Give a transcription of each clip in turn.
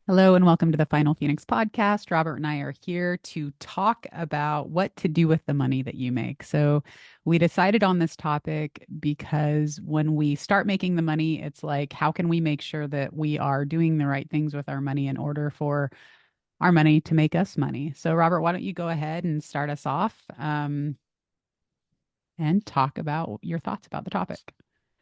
Hello and welcome to the Final Phoenix podcast. Robert and I are here to talk about what to do with the money that you make. So, we decided on this topic because when we start making the money, it's like, how can we make sure that we are doing the right things with our money in order for our money to make us money? So, Robert, why don't you go ahead and start us off and talk about your thoughts about the topic?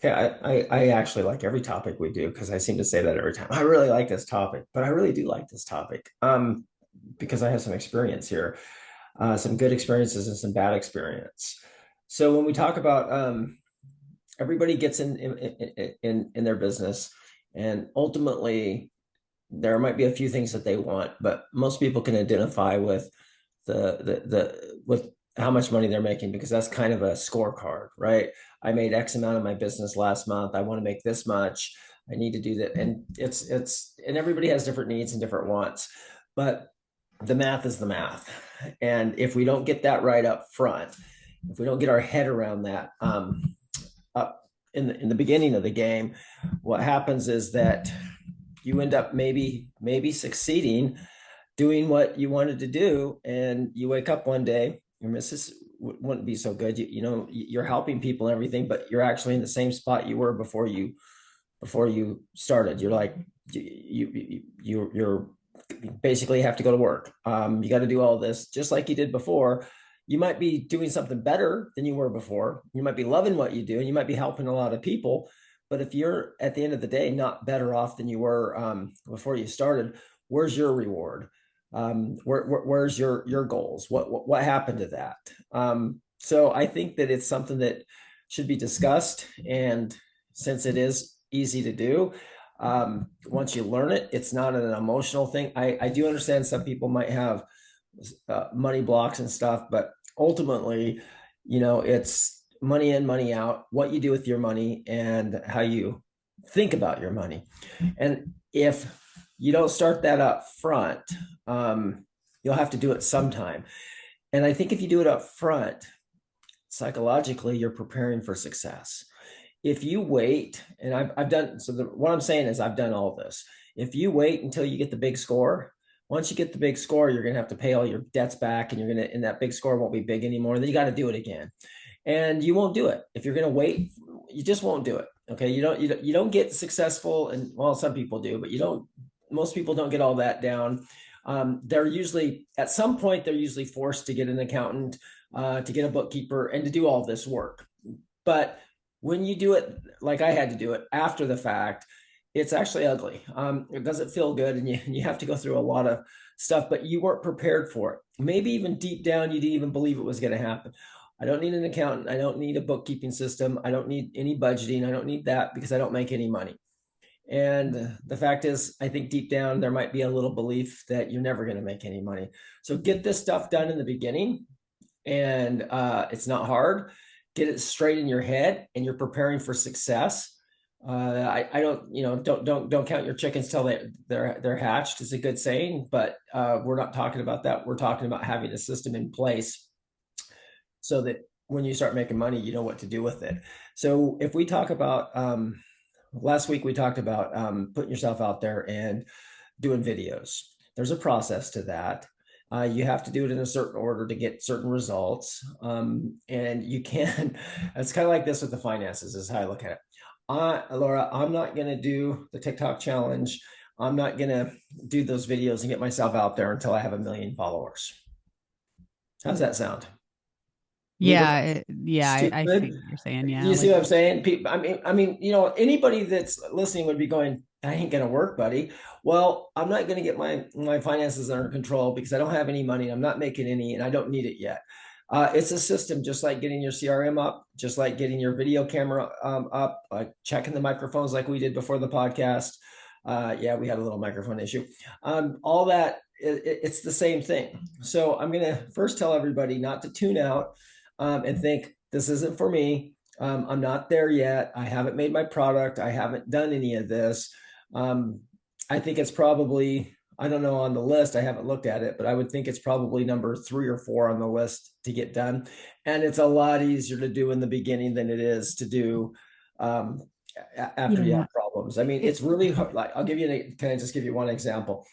Yeah, I actually like every topic we do because I seem to say that every time. I really like this topic, but I really do like this topic because I have some experience here, some good experiences and some bad experience. So when we talk about everybody gets in their business, and ultimately there might be a few things that they want, but most people can identify with with how much money they're making because that's kind of a scorecard, right? I made X amount of my business last month. I want to make this much. I need to do that. And and everybody has different needs and different wants, but the math is the math. And if we don't get that right up front, if we don't get our head around that up in the beginning of the game, what happens is that you end up maybe succeeding doing what you wanted to do, and you wake up one day, your missus wouldn't be so good. You're helping people and everything, but you're actually in the same spot you were before you started. You're like you're basically have to go to work. You got to do all this just like you did before. You might be doing something better than you were before. You might be loving what you do, and you might be helping a lot of people. But if you're at the end of the day not better off than you were before you started, where's your reward? Where's your goals? What happened to that? So I think that it's something that should be discussed, and since it is easy to do, once you learn it, it's not an emotional thing. I do understand some people might have money blocks and stuff, but ultimately, it's money in, money out, what you do with your money and how you think about your money. And if you don't start that up front, you'll have to do it sometime. And I think if you do it up front, psychologically, you're preparing for success. If you wait, and I've done, so what I'm saying is I've done all this. If you wait until you get the big score, once you get the big score, you're going to have to pay all your debts back, and and that big score won't be big anymore. Then you got to do it again, and you won't do it. If you're going to wait, you just won't do it. Okay. You don't get successful. And well, some people do, but most people don't get all that down. They're usually at some point, they're usually forced to get an accountant, to get a bookkeeper, and to do all this work. But when you do it like I had to do it after the fact, it's actually ugly. It doesn't feel good, and you have to go through a lot of stuff, but you weren't prepared for it. Maybe even deep down, you didn't even believe it was going to happen. I don't need an accountant. I don't need a bookkeeping system. I don't need any budgeting. I don't need that because I don't make any money. And the fact is, I think deep down, there might be a little belief that you're never going to make any money. So get this stuff done in the beginning, and it's not hard. Get it straight in your head, and you're preparing for success. I don't, don't count your chickens till they're hatched is a good saying, but we're not talking about that. We're talking about having a system in place so that when you start making money, you know what to do with it. So if we talk about last week, we talked about putting yourself out there and doing videos. There's a process to that. You have to do it in a certain order to get certain results. And you can, it's kind of like this with the finances, is how I look at it. Laura, I'm not going to do the TikTok challenge. I'm not going to do those videos and get myself out there until I have 1 million followers. How's that sound? A little Yeah, bit I see stupid. what you're saying. Do Yeah, you see like what I'm saying? People, I mean, anybody that's listening would be going, "I ain't gonna work, buddy." Well, I'm not gonna get my finances under control because I don't have any money. I'm not making any, and I don't need it yet. It's a system, just like getting your CRM up, just like getting your video camera up, checking the microphones like we did before the podcast. Yeah, we had a little microphone issue. All that, it's the same thing. So I'm gonna first tell everybody not to tune out and think this isn't for me. I'm not there yet. I haven't made my product. I haven't done any of this. Um, I think it's probably, I don't know on the list. I haven't looked at it, but I would think it's probably number 3 or 4 on the list to get done. And it's a lot easier to do in the beginning than it is to do after you Yeah. have problems. I mean, It, it's really hard. Like, can I just give you one example?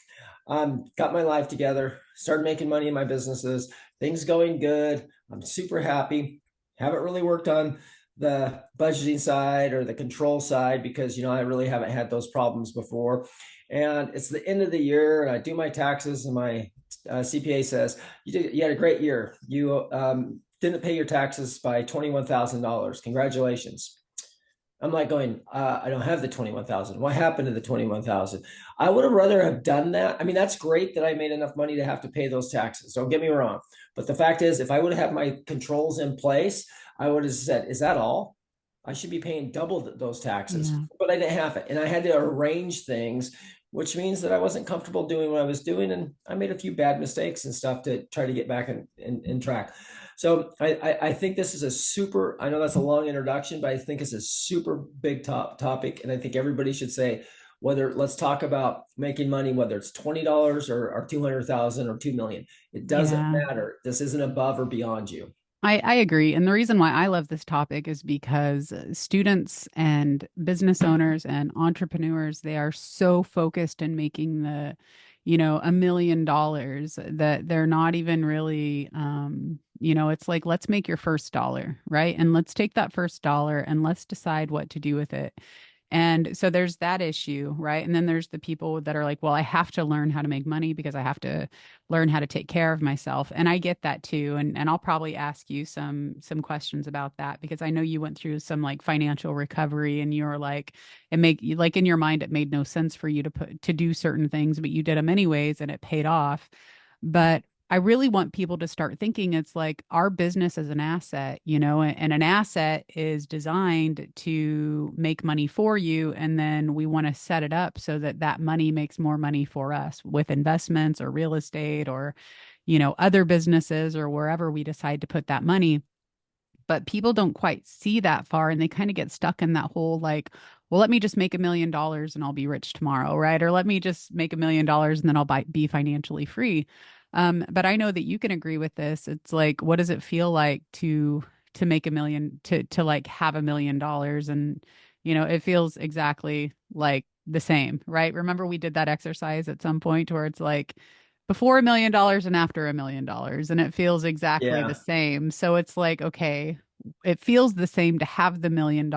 Got my life together, started making money in my businesses, things going good. I'm super happy. Haven't really worked on the budgeting side or the control side because, I really haven't had those problems before. And it's the end of the year, and I do my taxes, and my CPA says, you had a great year. You didn't pay your taxes by $21,000. Congratulations. I'm like going, I don't have the 21,000. What happened to the 21,000? I would have rather have done that. I mean, that's great that I made enough money to have to pay those taxes. Don't get me wrong. But the fact is, if I would have had my controls in place, I would have said, is that all? I should be paying double those taxes. yeah. But I didn't have it. And I had to arrange things, which means that I wasn't comfortable doing what I was doing. And I made a few bad mistakes and stuff to try to get back in track. So I think this is a super, I know that's a long introduction, but I think it's a super big topic. And I think everybody should say, let's talk about making money, whether it's $20 or 200,000 or 2 million. It doesn't Yeah. matter. This isn't above or beyond you. I agree. And the reason why I love this topic is because students and business owners and entrepreneurs, they are so focused in making $1 million that they're not even really, it's like, let's make your first dollar, right? And let's take that first dollar and let's decide what to do with it. And so there's that issue, right? And then there's the people that are like, well, I have to learn how to make money because I have to learn how to take care of myself. And I get that too. And I'll probably ask you some questions about that because I know you went through some like financial recovery and you're like, like in your mind, it made no sense for you to do certain things, but you did them anyways and it paid off. But I really want people to start thinking it's like our business is an asset, and an asset is designed to make money for you. And then we want to set it up so that that money makes more money for us with investments or real estate or, other businesses or wherever we decide to put that money. But people don't quite see that far and they kind of get stuck in that whole like, well, let me just make $1 million and I'll be rich tomorrow, right? Or let me just make $1 million and then be financially free. But I know that you can agree with this. It's like, what does it feel like to make a million to like have $1 million? And it feels exactly like the same, right? Remember we did that exercise at some point where it's like before $1 million and after $1 million, and it feels exactly the Yeah. same. So it's like, okay, it feels the same to have the $1 million,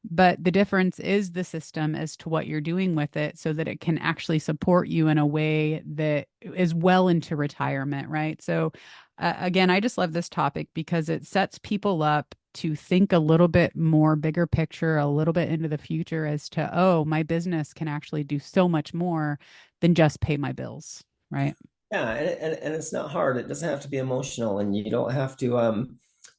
but the difference is the system as to what you're doing with it so that it can actually support you in a way that is well into retirement, right? So, again, I just love this topic because it sets people up to think a little bit more bigger picture, a little bit into the future as to, oh, my business can actually do so much more than just pay my bills, right? Yeah, and it's not hard. It doesn't have to be emotional, and you don't have to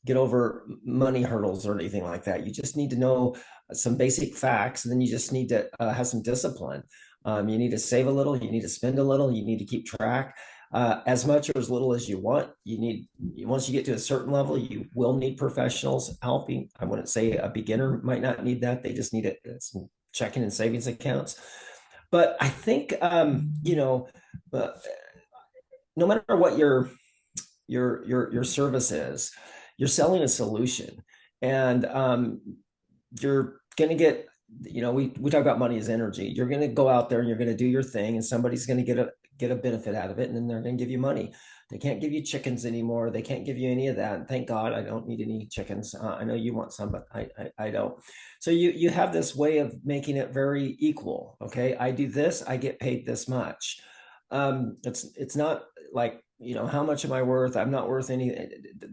get over money hurdles or anything like that. You just need to know some basic facts, and then you just need to have some discipline. You need to save a little, you need to spend a little, you need to keep track. As much or as little as you want. Once you get to a certain level, you will need professionals helping. I wouldn't say a beginner might not need that. They just need some checking and savings accounts. But I think uh, no matter what your service is, you're selling a solution, and you're going to get, we talk about money as energy. You're going to go out there and you're going to do your thing, and somebody's going to get a benefit out of it, and then they're going to give you money. They can't give you chickens anymore. They can't give you any of that. And thank God I don't need any chickens. I know you want some, but I don't. So you have this way of making it very equal. Okay, I do this, I get paid this much. It's not like, how much am I worth? I'm not worth any.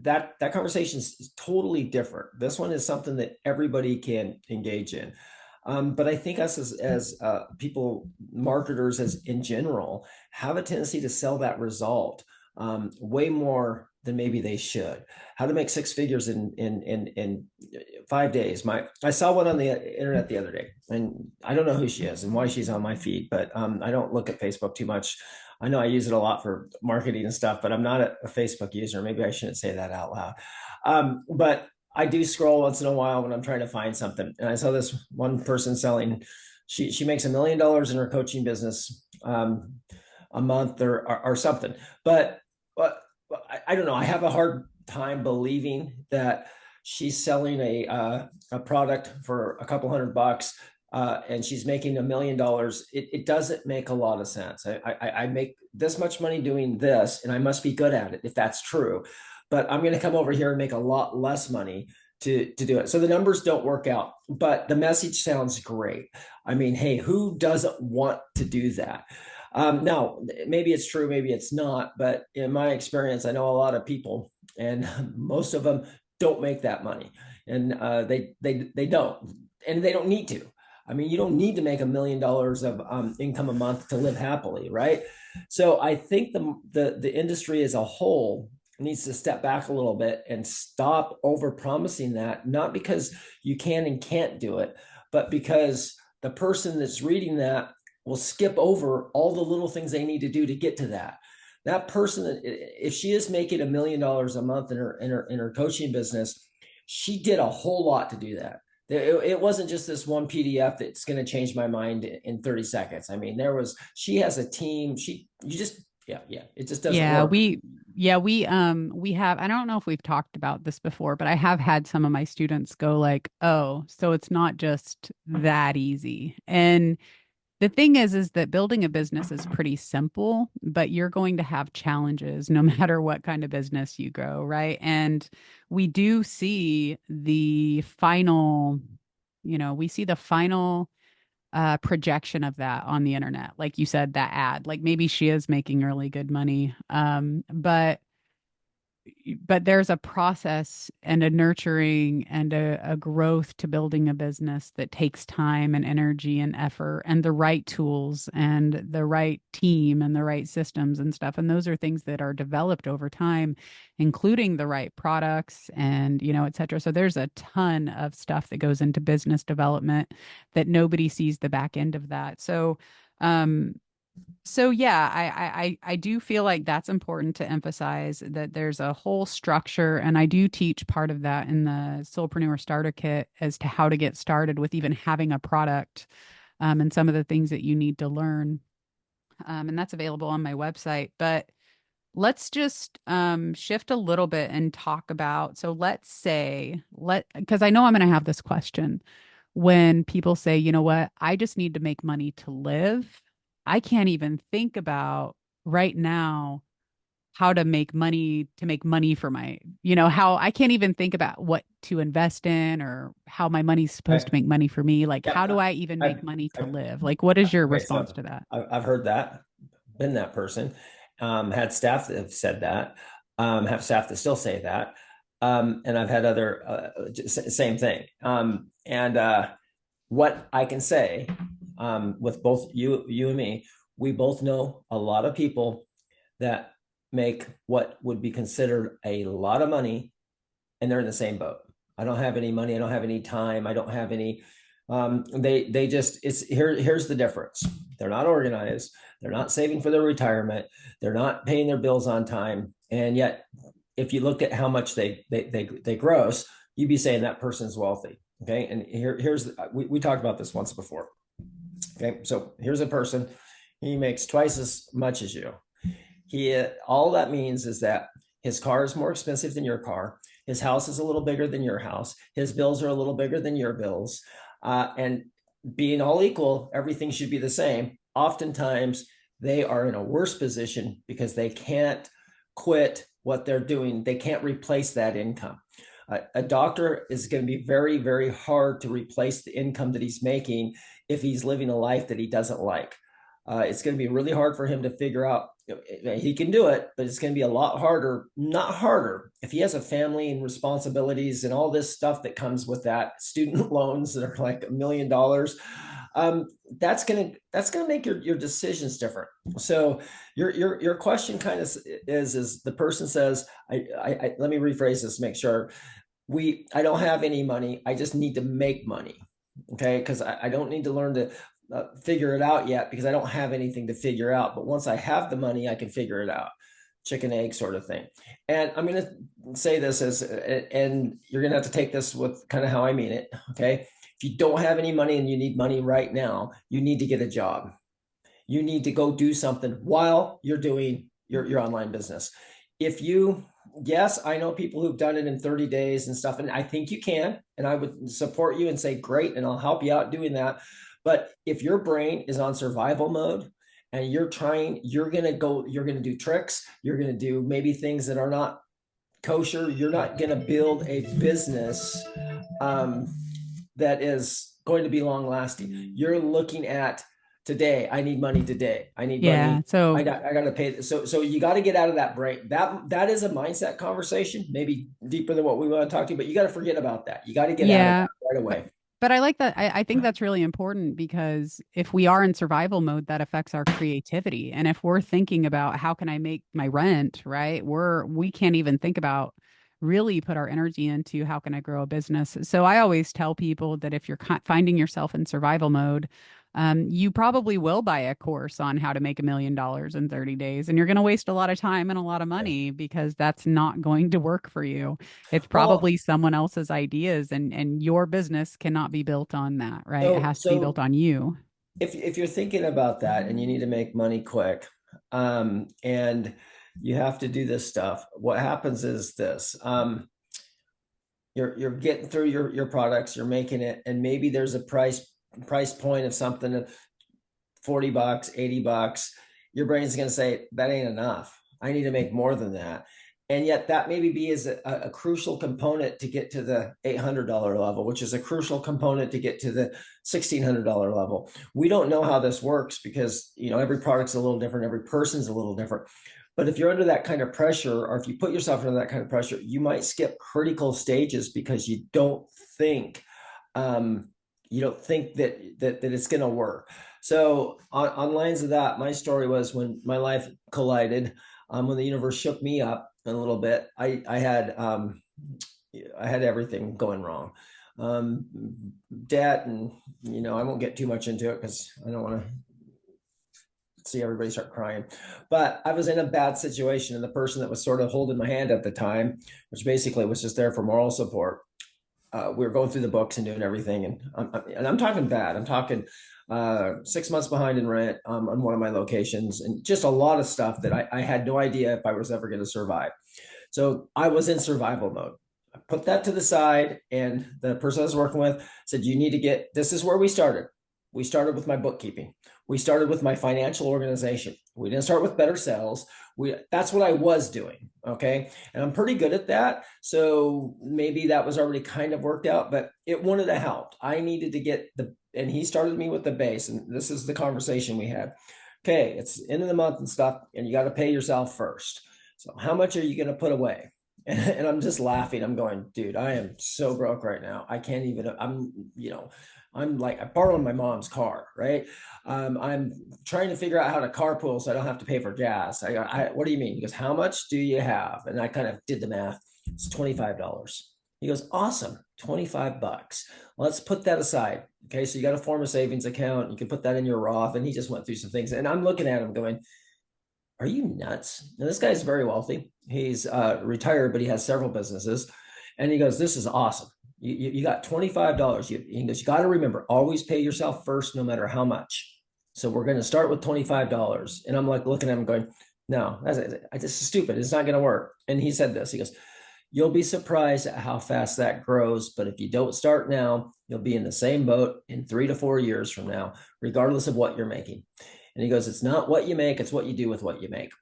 That conversation is totally different. This one is something that everybody can engage in. But I think us as people, marketers, as in general, have a tendency to sell that result way more than maybe they should. How to make six figures in 5 days. I saw one on the internet the other day, and I don't know who she is and why she's on my feed, but I don't look at Facebook too much. I know I use it a lot for marketing and stuff, but I'm not a Facebook user. Maybe I shouldn't say that out loud. But I do scroll once in a while when I'm trying to find something. And I saw this one person selling, she makes $1 million in her coaching business a month or something. But I don't know. I have a hard time believing that she's selling a product for a couple $100, and she's making $1 million. It doesn't make a lot of sense. I make this much money doing this, and I must be good at it if that's true. But I'm going to come over here and make a lot less money to do it. So the numbers don't work out, but the message sounds great. I mean, hey, who doesn't want to do that? Now, maybe it's true, maybe it's not, but in my experience, I know a lot of people, and most of them don't make that money, and they don't, and they don't need to. I mean, you don't need to make $1 million of income a month to live happily, right? So I think the industry as a whole needs to step back a little bit and stop over promising that, not because you can and can't do it, but because the person that's reading that will skip over all the little things they need to do to get to that. That person, if she is making $1 million a month in her coaching business, she did a whole lot to do that. It wasn't just this one PDF that's going to change my mind in 30 seconds. I mean, she has a team. It just doesn't Yeah, work. we have, I don't know if we've talked about this before, but I have had some of my students go like, "Oh, so it's not just that easy." And the thing is that building a business is pretty simple, but you're going to have challenges no matter what kind of business you grow, right? And we do see the final, we see the final projection of that on the internet. Like you said, that ad, like maybe she is making really good money. But there's a process and a nurturing and a growth to building a business that takes time and energy and effort and the right tools and the right team and the right systems and stuff. And those are things that are developed over time, including the right products and, et cetera. So there's a ton of stuff that goes into business development that nobody sees the back end of that. Um, so yeah, I do feel like that's important to emphasize that there's a whole structure, and I do teach part of that in the Soulpreneur Starter Kit as to how to get started with even having a product, and some of the things that you need to learn, and that's available on my website. But let's just shift a little bit and talk about. So let's say because I know I'm going to have this question when people say, you know what, I just need to make money to live. I can't even think about right now how to make money for how I can't even think about what to invest in or how my money's supposed Okay. to make money for me. Like, how do Yeah. I even make I've, money to I've, live? Like, what is your okay. response So to that? I've heard that, been that person, had staff that have said that, have staff that still say that. And I've had other, same thing. And what I can say, with both you and me, we both know a lot of people that make what would be considered a lot of money, and they're in the same boat. I don't have any money. I don't have any time. I don't have any. They just here's the difference. They're not organized. They're not saving for their retirement. They're not paying their bills on time. And yet, if you looked at how much they gross, you'd be saying that person's wealthy. Okay, and we talked about this once before. Okay, so here's a person. He makes twice as much as you. All that means is that his car is more expensive than your car. His house is a little bigger than your house. His bills are a little bigger than your bills. And being all equal, everything should be the same. Oftentimes, they are in a worse position because they can't quit what they're doing. They can't replace that income. A doctor is going to be very, very hard to replace the income that he's making if he's living a life that he doesn't like. It's going to be really hard for him to figure out. He can do it, but it's going to be a lot harder, not harder, if he has a family and responsibilities and all this stuff that comes with that, student loans that are like $1 million. That's gonna make your decisions different. So your question kind of is the person says, I let me rephrase this to make sure. I don't have any money. I just need to make money. Okay, because I don't need to learn to figure it out yet because I don't have anything to figure out. But once I have the money, I can figure it out. Chicken egg sort of thing. And I'm going to say this and you're going to have to take this with kind of how I mean it. Okay. If you don't have any money and you need money right now, you need to get a job. You need to go do something while you're doing your online business. If you yes, I know people who've done it in 30 days and stuff, and I think you can, and I would support you and say, great, and I'll help you out doing that. But if your brain is on survival mode and you're going to go, you're going to do tricks, you're going to do maybe things that are not kosher, you're not going to build a business um, that is going to be long lasting. You're looking at today. I need money today. I need Yeah. money. I So, got I got to pay. So you got to get out of that brain. That is a mindset conversation, maybe deeper than what we want to talk to. But you got to forget about that. You got to get out of yeah. that right But away. but I like that. I think that's really important because if we are in survival mode, that affects our creativity. And if we're thinking about how can I make my rent, right? We can't even think about really put our energy into how can I grow a business. So I always tell people that if you're finding yourself in survival mode, you probably will buy a course on how to make $1 million in 30 days, and you're going to waste a lot of time and a lot of Yeah. money because that's not going to work for you. It's Well, probably someone else's ideas, and your business cannot be built on that, right? It so has to be built on you. if you're thinking about that and you need to make money quick, and you have to do this stuff, what happens is this. You're getting through your products, you're making it, and maybe there's a price point of something 40 bucks, 80 bucks. Your brain's going to say that ain't enough. I need to make more than that. And yet that maybe be is a crucial component to get to the $800 level, which is a crucial component to get to the $1,600 level. We don't know how this works because, every product's a little different. Every person's a little different. But if you're under that kind of pressure, or if you put yourself under that kind of pressure, you might skip critical stages because um, you don't think that it's going to work. So on lines of that, my story was when my life collided, when the universe shook me up a little bit. I had everything going wrong, um, debt, and I won't get too much into it because I don't want to see everybody start crying. But I was in a bad situation, and the person that was sort of holding my hand at the time, which basically was just there for moral support, we were going through the books and doing everything, and I'm talking bad. I'm talking 6 months behind in rent on one of my locations, and just a lot of stuff that I had no idea if I was ever going to survive. So I was in survival mode. I put that to the side, and the person I was working with said, "You need to get. This is where we started. We started with my bookkeeping. We started with my financial organization. We didn't start with better sales. That's what I was doing. Okay. And I'm pretty good at that. So maybe that was already kind of worked out, but it wouldn't have helped. I needed to get and he started me with the base. And this is the conversation we had. Okay. It's end of the month and stuff, and you got to pay yourself first. So how much are you going to put away? And I'm just laughing. I'm going, dude, I am so broke right now. I can't even, I'm like, I borrowed my mom's car, right? I'm trying to figure out how to carpool so I don't have to pay for gas. What do you mean? He goes, how much do you have? And I kind of did the math. It's $25. He goes, awesome, 25 bucks. Let's put that aside. Okay, so you got to form a savings account. You can put that in your Roth. And he just went through some things. And I'm looking at him going, are you nuts? And this guy's very wealthy. He's retired, but he has several businesses. And he goes, this is awesome. You got $25. He goes, you got to remember, always pay yourself first, no matter how much. So we're going to start with $25. And I'm like looking at him going, no, this is stupid. It's not going to work. And he said this, he goes, you'll be surprised at how fast that grows. But if you don't start now, you'll be in the same boat in 3 to 4 years from now, regardless of what you're making. And he goes, it's not what you make, it's what you do with what you make.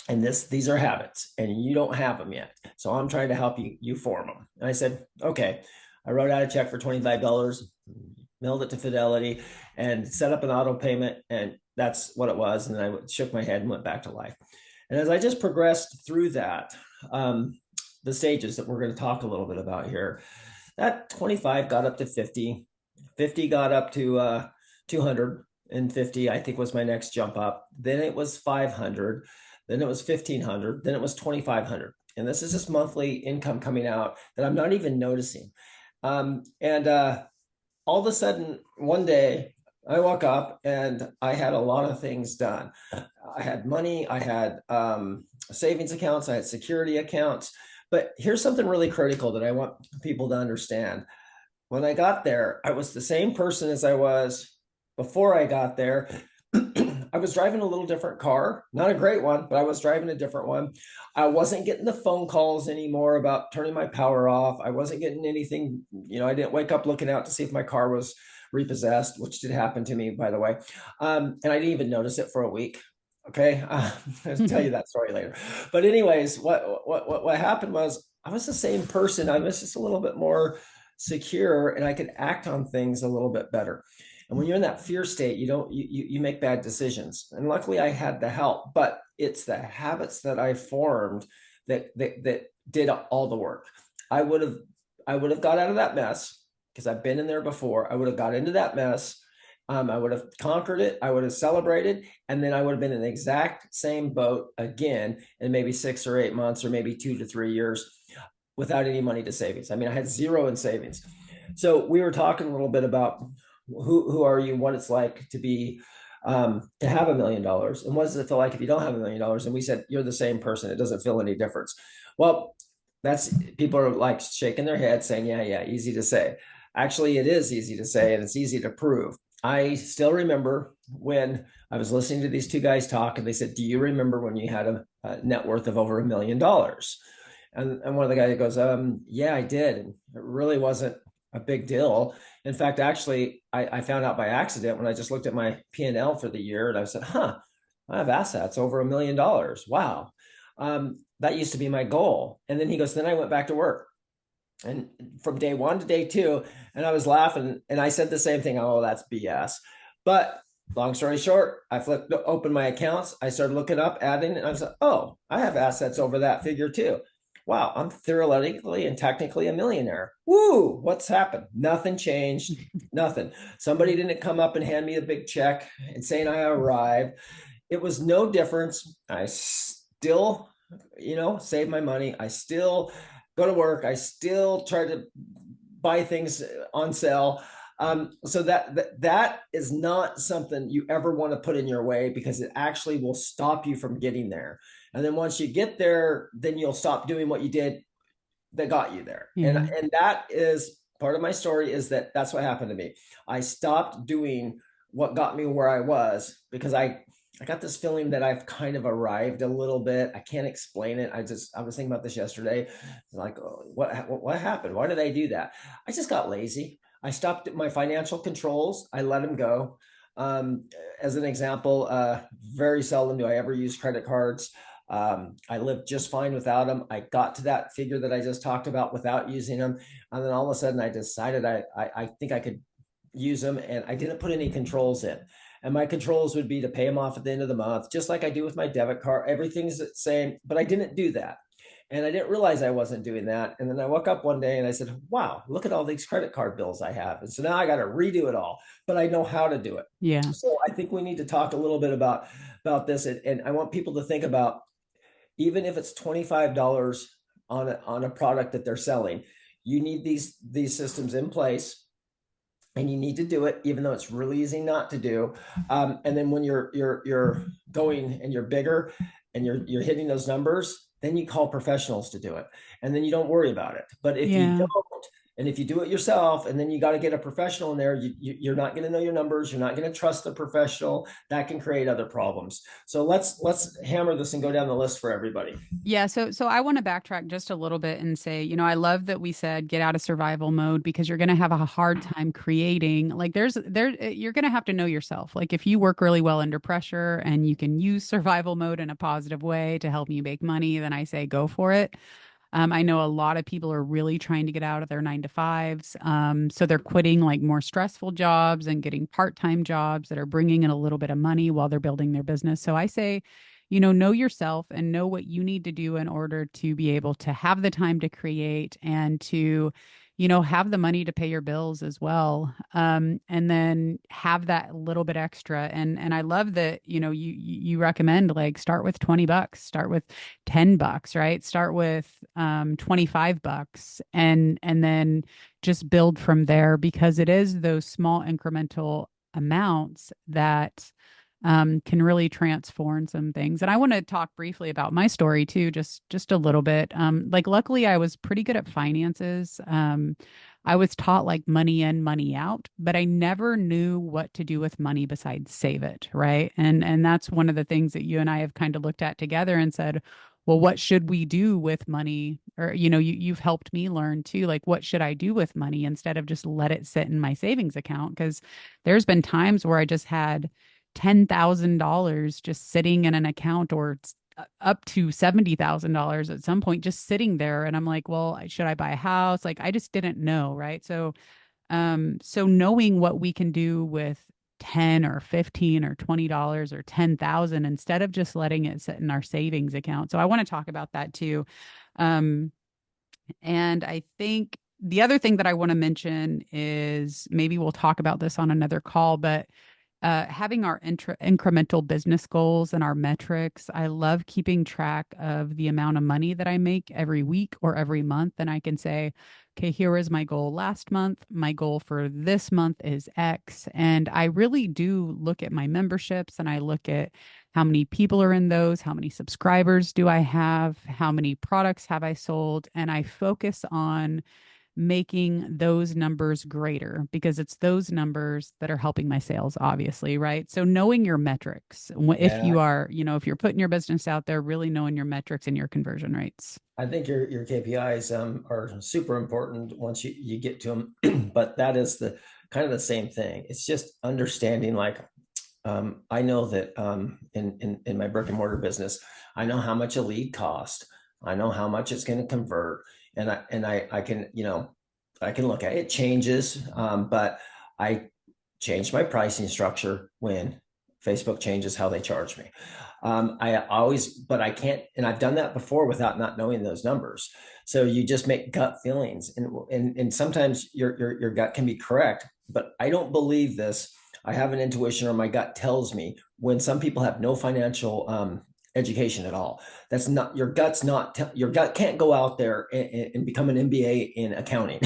And these are habits, and you don't have them yet. So I'm trying to help you form them. And I said, okay. I wrote out a check for $25, mailed it to Fidelity, and set up an auto payment. And that's what it was. And then I shook my head and went back to life. And as I just progressed through that, the stages that we're going to talk a little bit about here, that 25 got up to 50, 50 got up to 250, I think was my next jump up. Then it was 500. Then it was 1,500. Then it was 2,500. And this is just monthly income coming out that I'm not even noticing. And all of a sudden, one day, I woke up and I had a lot of things done. I had money, I had savings accounts, I had security accounts. But here's something really critical that I want people to understand. When I got there, I was the same person as I was before I got there. I was driving a little different car, not a great one, but I was driving a different one. I wasn't getting the phone calls anymore about turning my power off. I wasn't getting anything, I didn't wake up looking out to see if my car was repossessed, which did happen to me, by the way. And I didn't even notice it for a week. Okay. I'll tell you that story later. But anyways, what happened was I was the same person. I was just a little bit more secure and I could act on things a little bit better. And when you're in that fear state, you make bad decisions. And luckily I had the help, but it's the habits that I formed that did all the work. I would have I would have got out of that mess because I've been in there before. I would have got into that mess. I would have conquered it. I would have celebrated, and then I would have been in the exact same boat again in maybe 6 or 8 months, or maybe 2 to 3 years, without any money to savings. I mean, I had zero in savings. So we were talking a little bit about who are you, what it's like to have $1 million, and what does it feel like if you don't have $1 million? And we said you're the same person. It doesn't feel any difference. Well, that's people are like shaking their head, saying, "Yeah, yeah, easy to say." Actually, it is easy to say, and it's easy to prove. I still remember when I was listening to these two guys talk, and they said, "Do you remember when you had a net worth of over $1 million?" And one of the guys goes, "Yeah, I did. And it really wasn't a big deal. In fact, actually, I found out by accident when I just looked at my P&L for the year, and I said, huh, I have assets over $1 million. Wow. That used to be my goal." And then he goes, then I went back to work. And from day one to day two, and I was laughing, and I said the same thing. Oh, that's BS. But long story short, I flipped open my accounts. I started looking up, adding, and I was like, oh, I have assets over that figure too. Wow, I'm theoretically and technically a millionaire. Woo, what's happened? Nothing changed. Nothing. Somebody didn't come up and hand me a big check and saying I arrived. It was no difference. I still, save my money. I still go to work. I still try to buy things on sale. So that is not something you ever want to put in your way, because it actually will stop you from getting there. And then once you get there, then you'll stop doing what you did that got you there. Yeah. And that is part of my story, is that's what happened to me. I stopped doing what got me where I was because I got this feeling that I've kind of arrived a little bit. I can't explain it. I was thinking about this yesterday. Like, oh, what happened? Why did I do that? I just got lazy. I stopped my financial controls. I let them go. As an example, very seldom do I ever use credit cards. I lived just fine without them. I got to that figure that I just talked about without using them. And then all of a sudden I decided I think I could use them, and I didn't put any controls in. And my controls would be to pay them off at the end of the month, just like I do with my debit card. Everything's the same, but I didn't do that. And I didn't realize I wasn't doing that. And then I woke up one day and I said, wow, look at all these credit card bills I have. And so now I got to redo it all, but I know how to do it. Yeah. So I think we need to talk a little bit about this. And I want people to think about, even if it's $25 on a product that they're selling, you need these systems in place, and you need to do it, even though it's really easy not to do. And then when you're going and you're bigger and you're hitting those numbers, then you call professionals to do it, and then you don't worry about it. But if you Yeah. don't, and if you do it yourself, and then you got to get a professional in there, you're not going to know your numbers. You're not going to trust the professional. That can create other problems. So let's hammer this and go down the list for everybody. Yeah, so I want to backtrack just a little bit and say, I love that we said get out of survival mode, because you're going to have a hard time creating, like you're going to have to know yourself. Like if you work really well under pressure and you can use survival mode in a positive way to help you make money, then I say go for it. I know a lot of people are really trying to get out of their 9 to 5s. So they're quitting like more stressful jobs and getting part-time jobs that are bringing in a little bit of money while they're building their business. So I say, know yourself and know what you need to do in order to be able to have the time to create and to, have the money to pay your bills as well. And then have that little bit extra. And I love that, you recommend like start with $20, start with $10, right? Start with $25 and then just build from there, because it is those small incremental amounts that can really transform some things. And I want to talk briefly about my story too, just a little bit. Like luckily I was pretty good at finances. I was taught like money in, money out, but I never knew what to do with money besides save it, right? And that's one of the things that you and I have kind of looked at together and said, well, what should we do with money? Or, you've helped me learn too, like what should I do with money instead of just let it sit in my savings account? Because there's been times where I just had $10,000 just sitting in an account or up to $70,000 at some point just sitting there. And I'm like, well, should I buy a house? Like, I just didn't know. Right. So knowing what we can do with 10 or 15 or $20 or 10,000 instead of just letting it sit in our savings account. So I want to talk about that too. Um, and I think the other thing that I want to mention is maybe we'll talk about this on another call, but having our incremental business goals and our metrics. I love keeping track of the amount of money that I make every week or every month. And I can say, okay, here was my goal last month. My goal for this month is X. And I really do look at my memberships and I look at how many people are in those, how many subscribers do I have, how many products have I sold. And I focus on making those numbers greater because it's those numbers that are helping my sales, obviously, right? So knowing your metrics, if Yeah, you are, if you're putting your business out there, really knowing your metrics and your conversion rates. I think your KPIs are super important once you get to them, but that is the kind of the same thing. It's just understanding like I know that in my brick and mortar business, I know how much a lead cost. I know how much it's going to convert, and I can I can look at it. It changes, but I change my pricing structure when Facebook changes how they charge me. I always, but I can't, and I've done that before without not knowing those numbers. So you just make gut feelings, and sometimes your gut can be correct, but I don't believe this. I have an intuition, or my gut tells me when some people have no financial education at all. That's not your gut's not your gut can't go out there and become an MBA in accounting.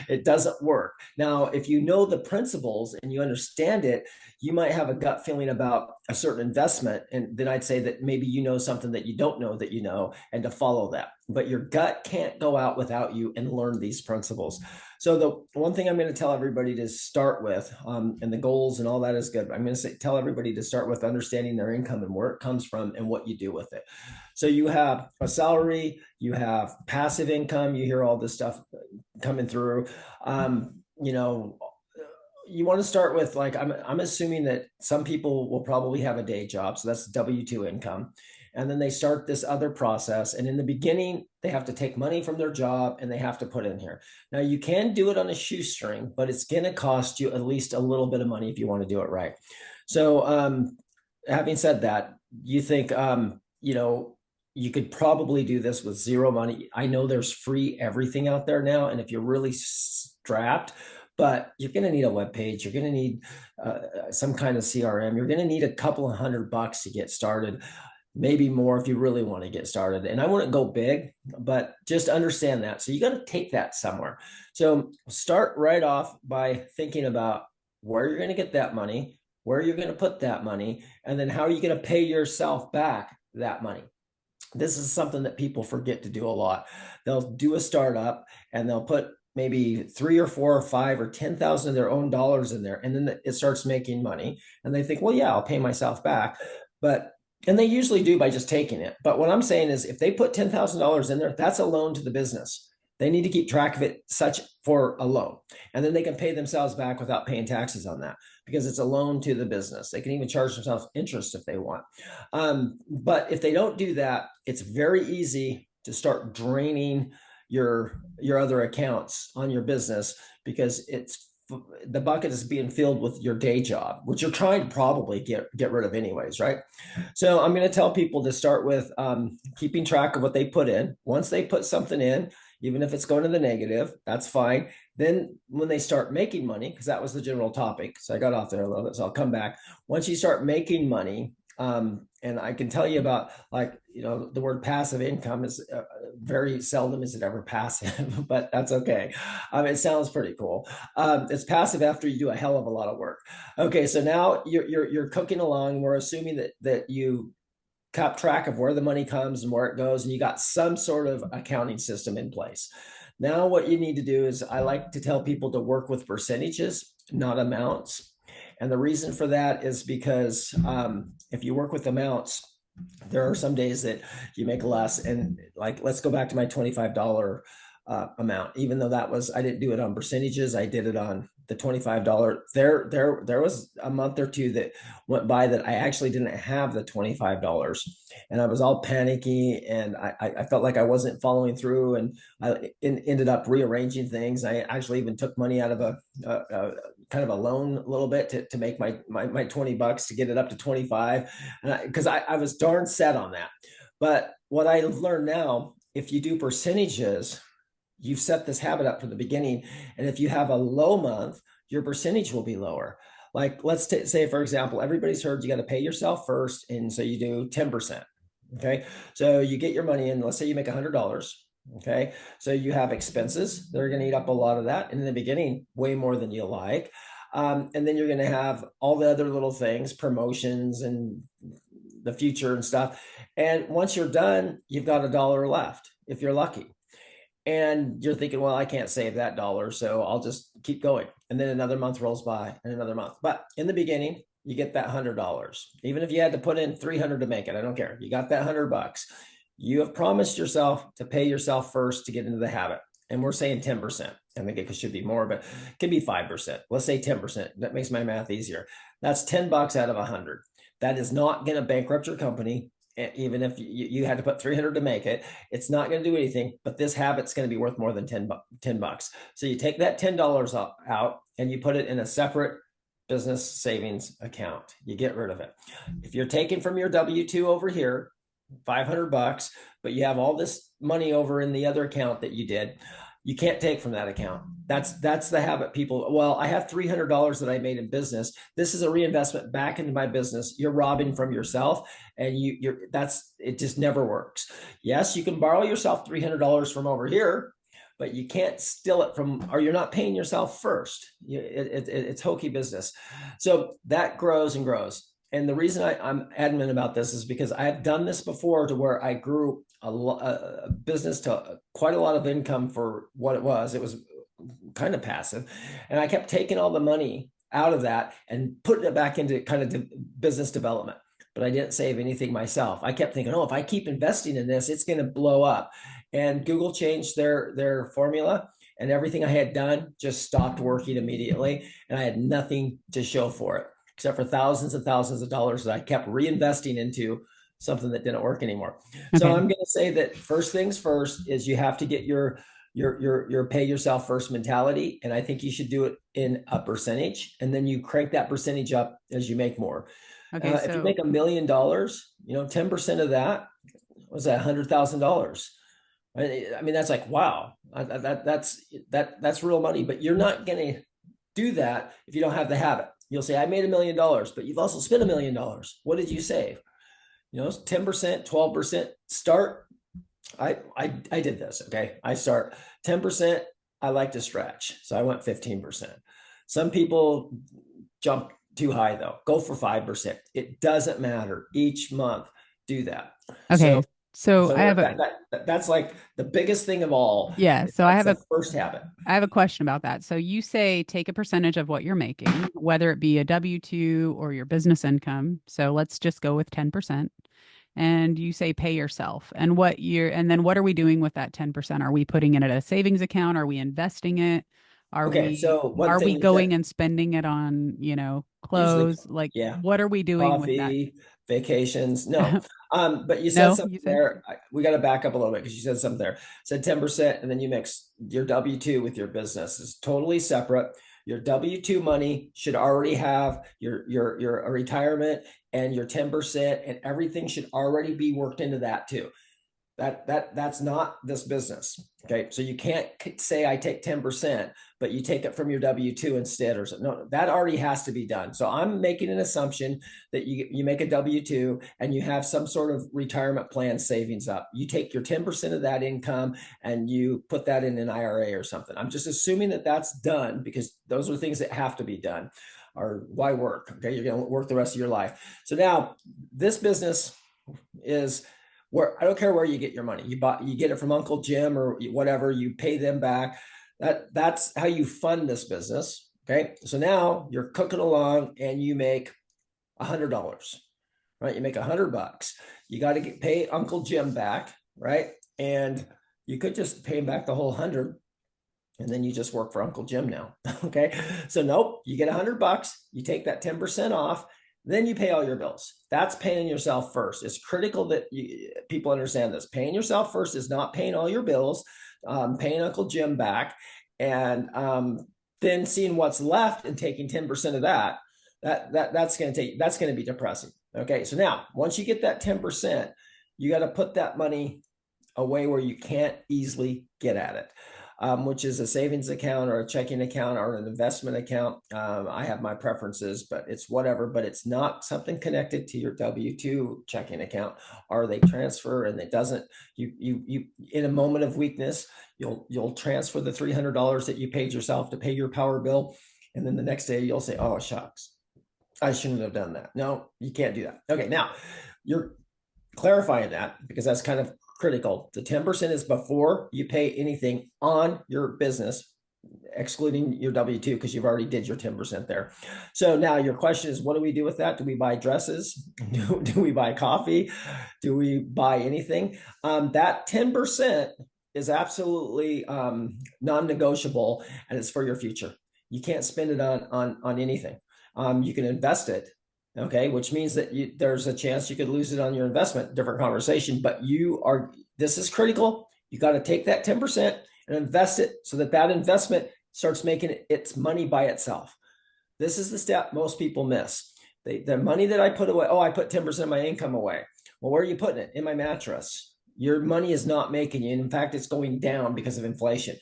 It doesn't work. Now, if you know the principles and you understand it, you might have a gut feeling about a certain investment, and then I'd say that maybe you know something that you don't know that you know, and to follow that. But your gut can't go out without you and learn these principles. So the one thing I'm going to tell everybody to start with, and the goals and all that is good. I'm going to tell everybody to start with understanding their income and where it comes from and what you do with it. So you have a salary, you have passive income. You hear all this stuff coming through. You know, you want to start with like I'm assuming that some people will probably have a day job, so that's W-2 income, and then they start this other process. And in the beginning, they have to take money from their job and they have to put in here. Now you can do it on a shoestring, but it's going to cost you at least a little bit of money if you want to do it right. So, having said that, you think you could probably do this with zero money. I know there's free everything out there now, and if you're really strapped, but you're going to need a web page. You're going to need some kind of CRM. You're going to need a couple of $100 to get started, maybe more if you really want to get started. And I wouldn't go big, but just understand that. So you got to take that somewhere. So start right off by thinking about where you're going to get that money, where you're going to put that money, and then how are you going to pay yourself back that money. This is something that people forget to do a lot. They'll do a startup and they'll put maybe 3 or 4 or 5 or 10,000 of their own dollars in there, and then it starts making money, and they think, well, yeah, I'll pay myself back, but and they usually do by just taking it. But what I'm saying is, if they put $10,000 in there, that's a loan to the business. They need to keep track of it such for a loan, and then they can pay themselves back without paying taxes on that because it's a loan to the business. They can even charge themselves interest if they want. But if they don't do that, it's very easy to start draining your other accounts on your business because it's the bucket is being filled with your day job, which you're trying to probably get rid of anyways, right? So I'm going to tell people to start with keeping track of what they put in. Once they put something in, even if it's going to the negative, that's fine. Then when they start making money, because that was the general topic, so I got off there a little bit, so I'll come back. Once you start making money, And I can tell you about, like, the word passive income is very seldom is it ever passive, but that's okay. It sounds pretty cool. It's passive after you do a hell of a lot of work. Okay, so now you're cooking along. We're assuming that you kept track of where the money comes and where it goes, and you got some sort of accounting system in place. Now, what you need to do is, I like to tell people to work with percentages, not amounts. And the reason for that is because if you work with amounts, there are some days that you make less. And, like, let's go back to my $25 amount. Even though I didn't do it on percentages, I did it on the $25. There was a month or two that went by that I actually didn't have the $25, and I was all panicky, and I felt like I wasn't following through, and ended up rearranging things. I actually even took money out of a kind of a loan a little bit to make my $20 to get it up to 25, because I was darn set on that. But what I learned now, if you do percentages, you've set this habit up from the beginning. And if you have a low month, your percentage will be lower. Like, let's say, for example, everybody's heard you got to pay yourself first. And so you do 10%. Okay. So you get your money in, let's say you make $100. Okay. So you have expenses that are going to eat up a lot of that. And in the beginning, way more than you like. And then you're going to have all the other little things, promotions and the future and stuff. And once you're done, you've got $1 left if you're lucky. And you're thinking, well, I can't save that dollar, so I'll just keep going. And then another month rolls by, and another month. But in the beginning, you get that $100. Even if you had to put in 300 to make it, I don't care. You got that $100. You have promised yourself to pay yourself first to get into the habit. And we're saying 10%. I think it should be more, but it can be 5%. Let's say 10%. That makes my math easier. That's $10 out of 100. That is not going to bankrupt your company. Even if you had to put 300 to make it, it's not going to do anything, but this habit's going to be worth more than 10 bucks. So you take that $10 out and you put it in a separate business savings account. You get rid of it. If you're taking from your W-2 over here, $500, but you have all this money over in the other account that you did, you can't take from that account. That's the habit people. Well, I have $300 that I made in business. This is a reinvestment back into my business. You're robbing from yourself, and it just never works. Yes, you can borrow yourself $300 from over here, but you can't steal it from, or you're not paying yourself first. It's hokey business. So that grows and grows. And the reason I'm adamant about this is because I've done this before, to where I grew a business to quite a lot of income for what it was. It was kind of passive. And I kept taking all the money out of that and putting it back into kind of business development. But I didn't save anything myself. I kept thinking, oh, if I keep investing in this, it's going to blow up. And Google changed their formula, and everything I had done just stopped working immediately. And I had nothing to show for it, except for thousands and thousands of dollars that I kept reinvesting into something that didn't work anymore. So Okay. I'm going to say that first things first is you have to get your pay yourself first mentality. And I think you should do it in a percentage, and then you crank that percentage up as you make more. Okay. If you So, make $1 million, 10% of that was $100,000. I mean, that's like, wow, that's real money. But you're not going to do that if you don't have the habit. You'll say, I made $1 million, but you've also spent $1 million. What did you save? 10%, 12%. Start. I did this. Okay. I start 10%. I like to stretch. So I went 15%. Some people jump too high though. Go for 5%. It doesn't matter. Each month, do that. So, okay. So so I have a, that's like the biggest thing of all. yeah. So That's the first habit. I have a question about that. So you say take a percentage of what you're making, whether it be a W-2 or your business income. So let's just go with 10%. And you say pay yourself. And then what are we doing with that 10%? Are we putting it in a savings account? Are we investing it? Are Okay. we So one are we thing you said, going and spending it on, usually, clothes? Like, yeah, what are we doing with that? coffee, vacations. No. But you said No, you something said? there. We got to back up a little bit, because you said something there. Said 10%, and then you mix your W-2 with your business. It's totally separate. Your W-2 money should already have your retirement and your 10%, and everything should already be worked into that too. That's not this business. Okay. So you can't say I take 10%, but you take it from your W-2 instead or something. No, that already has to be done. So I'm making an assumption that you make a W-2 and you have some sort of retirement plan savings up. You take your 10% of that income and you put that in an IRA or something. I'm just assuming that that's done because those are things that have to be done. Or why work? Okay. You're going to work the rest of your life. So now this business is where I don't care where you get your money. You get it from Uncle Jim or whatever, you pay them back. That's how you fund this business. Okay. So now you're cooking along and you make $100, right? You make $100. You got to pay Uncle Jim back, right? And you could just pay him back the whole 100 and then you just work for Uncle Jim now. Okay. So nope, you get $100, you take that 10% off, then you pay all your bills. That's paying yourself first. It's critical that people understand this. Paying yourself first is not paying all your bills, paying Uncle Jim back, and then seeing what's left and taking 10% of that. That's going to be depressing. Okay, so now once you get that 10%, you got to put that money away where you can't easily get at it. Which is a savings account or a checking account or an investment account. I have my preferences, but it's whatever, but it's not something connected to your W-2 checking account, or they transfer and it doesn't, you in a moment of weakness, you'll transfer the $300 that you paid yourself to pay your power bill. And then the next day you'll say, oh, shucks, I shouldn't have done that. No, you can't do that. Okay. Now you're clarifying that because that's kind of critical. The 10% is before you pay anything on your business, excluding your W-2, because you've already did your 10% there. So now your question is, what do we do with that? Do we buy dresses? Do we buy coffee? Do we buy anything? That 10% is absolutely non-negotiable, and it's for your future. You can't spend it on anything. You can invest it, okay, which means that there's a chance you could lose it on your investment. Different conversation, but this is critical. You got to take that 10% and invest it so that investment starts making its money by itself. This is the step most people miss. The money that I put away, I put 10% of my income away. Well, where are you putting it? In my mattress. Your money is not making you. In fact, it's going down because of inflation.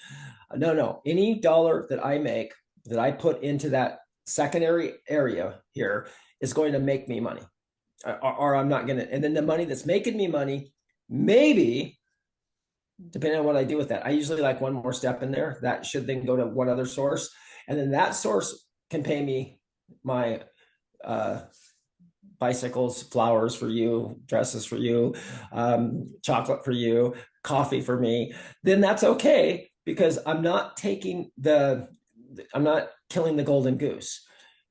No. Any dollar that I make, that I put into that secondary area here, is going to make me money, or I'm not going to. And then the money that's making me money, maybe, depending on what I do with that, I usually like one more step in there. That should then go to one other source. And then that source can pay me my bicycles, flowers for you, dresses for you, chocolate for you, coffee for me. Then that's okay because I'm not killing the golden goose.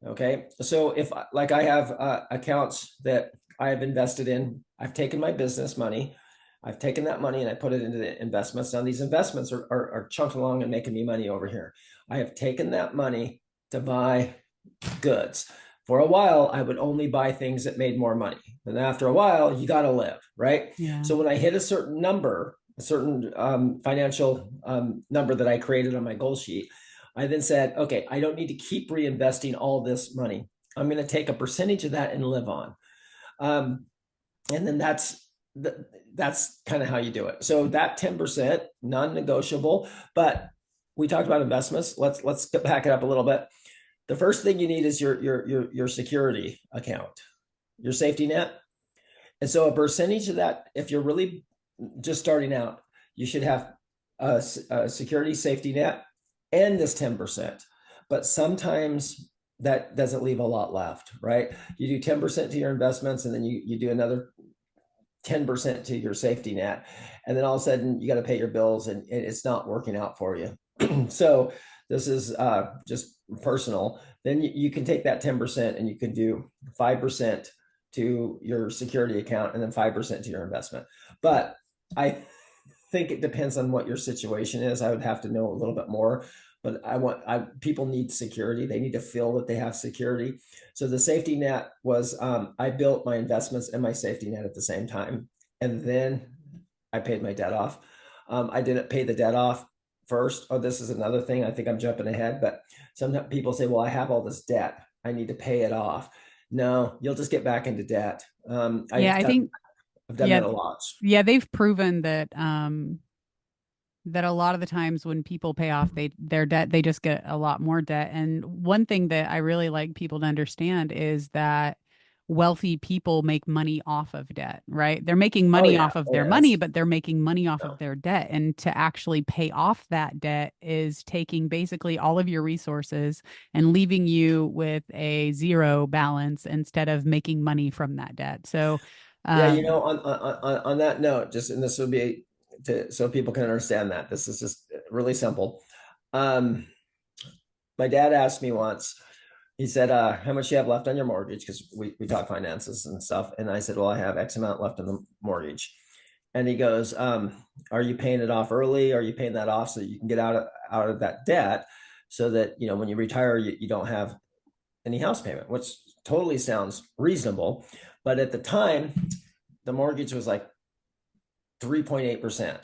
Okay. So if like I have accounts that I have invested in, I've taken my business money, I've taken that money and I put it into the investments. Now these investments are chunking along and making me money over here. I have taken that money to buy goods. For a while, I would only buy things that made more money. And after a while, you got to live, right? Yeah. So when I hit a certain number, a certain financial number that I created on my goal sheet, I then said, okay, I don't need to keep reinvesting all this money. I'm going to take a percentage of that and live on. And then that's kind of how you do it. So that 10%, non-negotiable, but we talked about investments. Let's back it up a little bit. The first thing you need is your security account, your safety net. And so a percentage of that, if you're really just starting out, you should have a security safety net and this 10%. But sometimes that doesn't leave a lot left, right? You do 10% to your investments and then you do another 10% to your safety net. And then all of a sudden you got to pay your bills and it's not working out for you. So this is just personal. Then you can take that 10% and you can do 5% to your security account and then 5% to your investment. But I think it depends on what your situation is. I would have to know a little bit more, but people need security. They need to feel that they have security. So the safety net was, I built my investments and my safety net at the same time. And then I paid my debt off. I didn't pay the debt off first. Oh, this is another thing. I think I'm jumping ahead, but some people say, well, I have all this debt. I need to pay it off. No, you'll just get back into debt. Yeah, I think I've done Yeah. that a lot. Yeah, they've proven that that a lot of the times when people pay off their debt, they just get a lot more debt. And one thing that I really like people to understand is that wealthy people make money off of debt, right? They're making Oh money yeah. off of Oh their yeah. money, That's but they're making money off of no. their debt. And to actually pay off that debt is taking basically all of your resources and leaving you with a zero balance instead of making money from that debt. So, Yeah, um, on that note, just and this will be to so people can understand that this is just really simple. Um, my dad asked me once, he said, how much you have left on your mortgage? Because we talk finances and stuff. And I said, well, I have X amount left on the mortgage. And he goes, are you paying it off early? Are you paying that off so that you can get out of that debt so that, when you retire, you don't have any house payment, which totally sounds reasonable. But at the time, the mortgage was like 3.8%.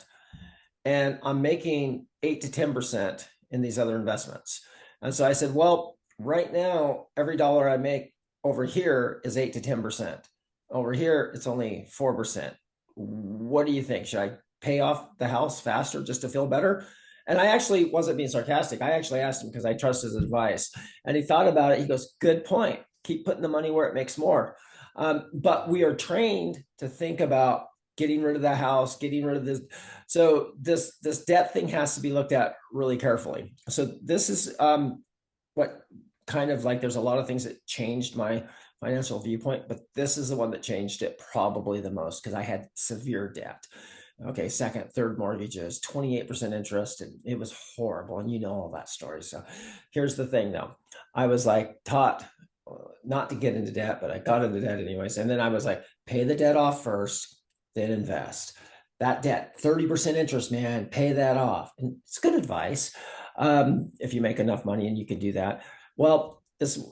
And I'm making 8 to 10% in these other investments. And so I said, well, right now, every dollar I make over here is 8 to 10%. Over here, it's only 4%. What do you think? Should I pay off the house faster just to feel better? And I actually wasn't being sarcastic. I actually asked him because I trust his advice. And he thought about it. He goes, good point. Keep putting the money where it makes more. But we are trained to think about getting rid of the house, getting rid of this. So this debt thing has to be looked at really carefully. So this is what kind of like there's a lot of things that changed my financial viewpoint, but this is the one that changed it probably the most because I had severe debt. Okay, second, third mortgages, 28% interest, and it was horrible. And you know all that story. So here's the thing though. I was like taught not to get into debt, but I got into debt anyways. And then I was like, pay the debt off first, then invest. That debt, 30% interest, man, pay that off. And it's good advice if you make enough money and you can do that. Well,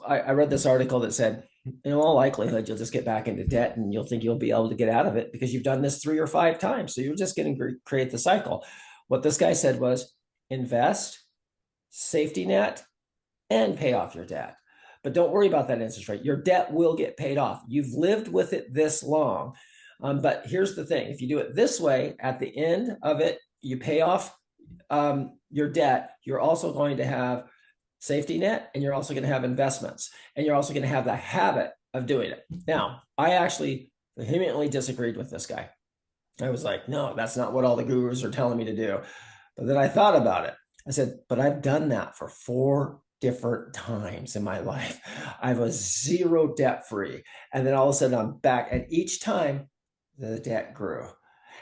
I read this article that said, in all likelihood, you'll just get back into debt and you'll think you'll be able to get out of it because you've done this 3 or 5 times. So you're just going to create the cycle. What this guy said was invest, safety net, and pay off your debt. But don't worry about that interest rate. Your debt will get paid off. You've lived with it this long. But here's the thing, if you do it this way, at the end of it, you pay off your debt, you're also going to have safety net and you're also going to have investments and you're also going to have the habit of doing it. Now, I actually vehemently disagreed with this guy. I was like, no, that's not what all the gurus are telling me to do. But then I thought about it. I said, but I've done that for 4 different times in my life. I was zero debt free. And then all of a sudden I'm back. And each time the debt grew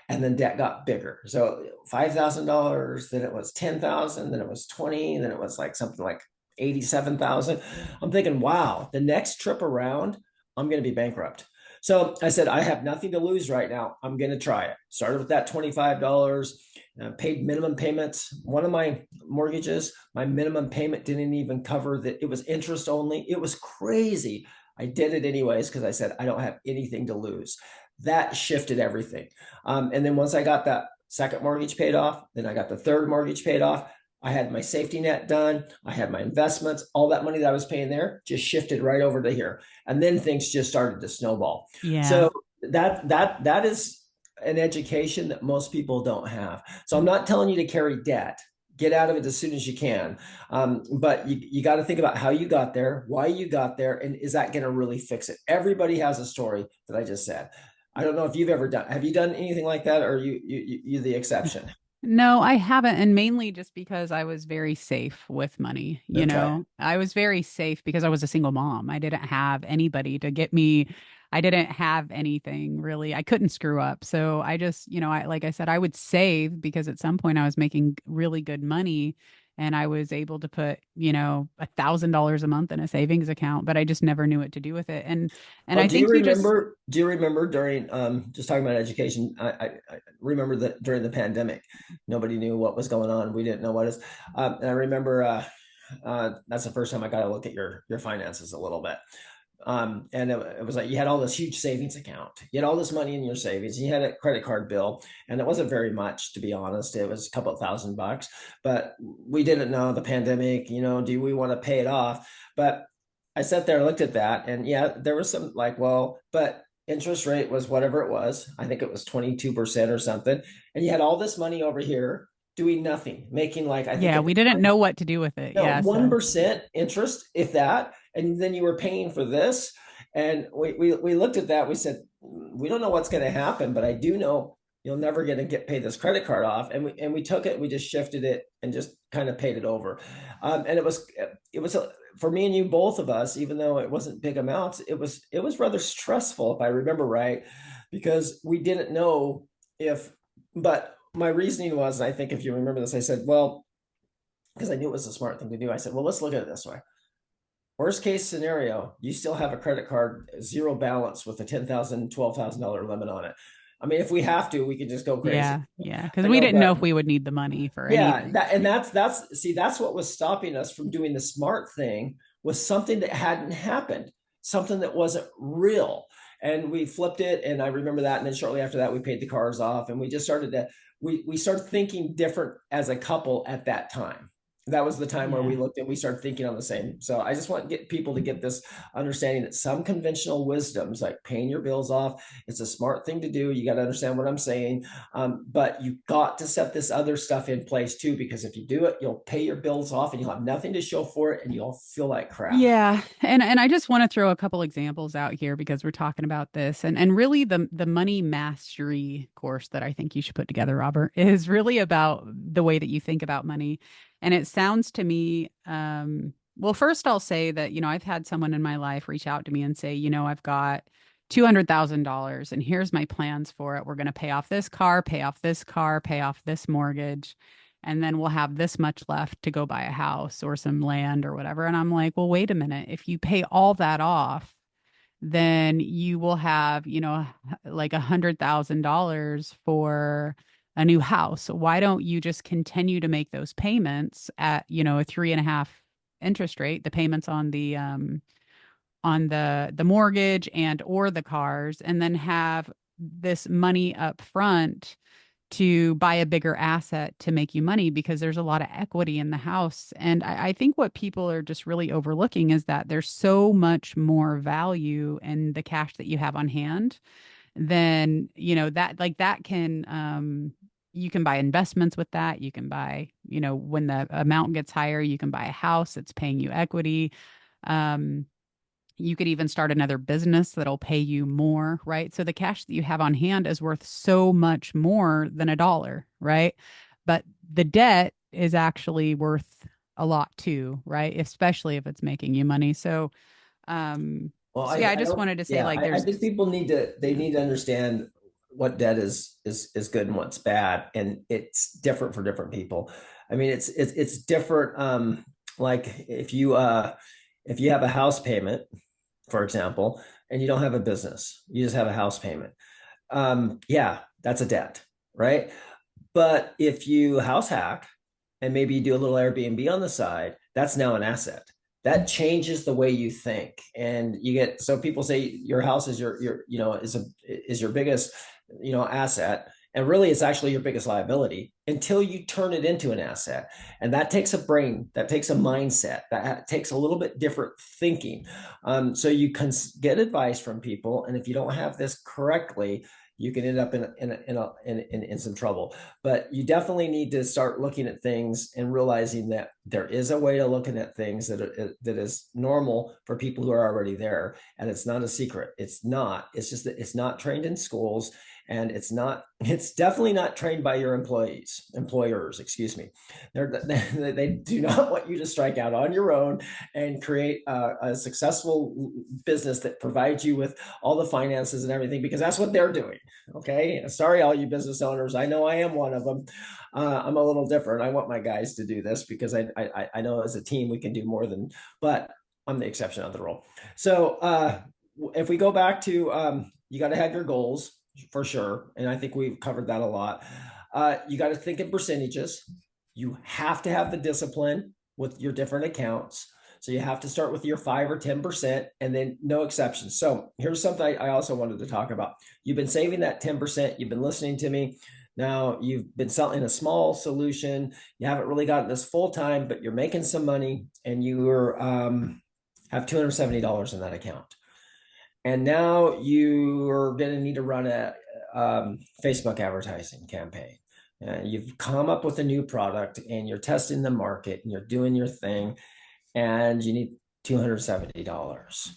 and then debt got bigger. So $5,000, then it was 10,000, then it was 20, then it was like something like 87,000. I'm thinking, wow, the next trip around, I'm going to be bankrupt. So I said, I have nothing to lose right now. I'm going to try it. Started with that $25, paid minimum payments. One of my mortgages, my minimum payment didn't even cover that. It was interest only. It was crazy. I did it anyways because I said, I don't have anything to lose. That shifted everything. And then once I got that second mortgage paid off, then I got the third mortgage paid off. I had my safety net done. I had my investments. All that money that I was paying there just shifted right over to here. And then things just started to snowball. yeah. So that is an education that most people don't have. So I'm not telling you to carry debt. Get out of it as soon as you can. But you got to think about how you got there, why you got there, and is that going to really fix it? Everybody has a story that I just said. I don't know if you've ever done. Have you done anything like that, or you the exception? No, I haven't. And mainly just because I was very safe with money. Okay. I was very safe because I was a single mom. I didn't have anybody to get me. I didn't have anything really. I couldn't screw up. So I just, like I said, I would save because at some point I was making really good money and I was able to put, $1,000 a month in a savings account, but I just never knew what to do with it. And Oh, I think you just, do you remember during just talking about education? I remember that during the pandemic, nobody knew what was going on. We didn't know what is. And I remember that's the first time I got to look at your finances a little bit. And it was like you had all this huge savings account, you had all this money in your savings, and you had a credit card bill, and it wasn't very much, to be honest. It was a couple of $1,000, but we didn't know the pandemic. Do we want to pay it off? But I sat there and looked at that, and yeah, there was some like, well, but interest rate was whatever it was. I think it was 22% or something. And you had all this money over here doing nothing, making like, I think Yeah, at we the didn't time, know what to do with it. no, Yeah, so 1% interest, if that. And then you were paying for this. And we looked at that. We said, we don't know what's going to happen, but I do know you'll never get pay this credit card off. And we took it, we just shifted it and just kind of paid it over. And it was for me and you, both of us, even though it wasn't big amounts, it was rather stressful, if I remember right, because we didn't know if, but my reasoning was, and I think if you remember this, I said, well, because I knew it was a smart thing to do. I said, well, let's look at it this way. Worst case scenario, you still have a credit card, zero balance with a $10,000, $12,000 limit on it. I mean, if we have to, we could just go crazy. yeah, because I we know, didn't know but if we would need the money for yeah, anything. that and that's see, that's what was stopping us from doing the smart thing, was something that hadn't happened, something that wasn't real. And we flipped it, and I remember that. And then shortly after that, we paid the cars off, and we just started to we started thinking different as a couple at that time. That was the time where Yeah. we looked and we started thinking on the same. So I just want to get people to get this understanding that some conventional wisdoms, like paying your bills off, it's a smart thing to do. You got to understand what I'm saying. But you got to set this other stuff in place too, because if you do it, you'll pay your bills off and you'll have nothing to show for it and you'll feel like crap. Yeah, and I just want to throw a couple examples out here because we're talking about this, and really the money mastery course that I think you should put together, Robert, is really about the way that you think about money. And it sounds to me, well, first I'll say that, I've had someone in my life reach out to me and say, I've got $200,000 and here's my plans for it. We're going to pay off this car, pay off this car, pay off this mortgage, and then we'll have this much left to go buy a house or some land or whatever. And I'm like, well, wait a minute. If you pay all that off, then you will have, like $100,000 for a new house. Why don't you just continue to make those payments at, a 3.5 interest rate, the payments on the mortgage and or the cars, and then have this money up front to buy a bigger asset to make you money because there's a lot of equity in the house. And I think what people are just really overlooking is that there's so much more value in the cash that you have on hand than, that like that can you can buy investments with that. You can buy, when the amount gets higher, you can buy a house that's paying you equity. Um, you could even start another business that'll pay you more, right? So the cash that you have on hand is worth so much more than a dollar, right? But the debt is actually worth a lot too, right? Especially if it's making you money. Um, Well, so yeah, I I just don't, wanted to say yeah, like I there's think people need to understand what debt is good and what's bad. And it's different for different people. I mean, it's different. Like if you have a house payment, for example, and you don't have a business, you just have a house payment. Yeah, that's a debt, right? But if you house hack and maybe you do a little Airbnb on the side, that's now an asset. That changes the way you think. And you get, so people say your house is is your biggest, asset. And really it's actually your biggest liability until you turn it into an asset. And that takes a brain, that takes a mindset, that takes a little bit different thinking. So you can get advice from people. And if you don't have this correctly, you can end up in some trouble. But you definitely need to start looking at things and realizing that there is a way to looking at things that is normal for people who are already there, and it's not a secret. It's not. It's just that it's not trained in schools, and it's definitely not trained by your employers, excuse me. They do not want you to strike out on your own and create a successful business that provides you with all the finances and everything, because that's what they're doing. Okay, sorry, all you business owners. I know I am one of them. I'm a little different. I want my guys to do this because I know as a team we can do more than, but I'm the exception of the rule. So if we go back to you got to have your goals for sure, and I think we've covered that a lot. You got to think in percentages. You have to have the discipline with your different accounts. So you have to start with your 5 or 10% and then no exceptions. So here's something I also wanted to talk about. You've been saving that 10%. You've been listening to me. Now you've been selling a small solution. You haven't really gotten this full time, but you're making some money and you have $270 in that account. And now you are going to need to run a Facebook advertising campaign. You've come up with a new product and you're testing the market and you're doing your thing and you need $270.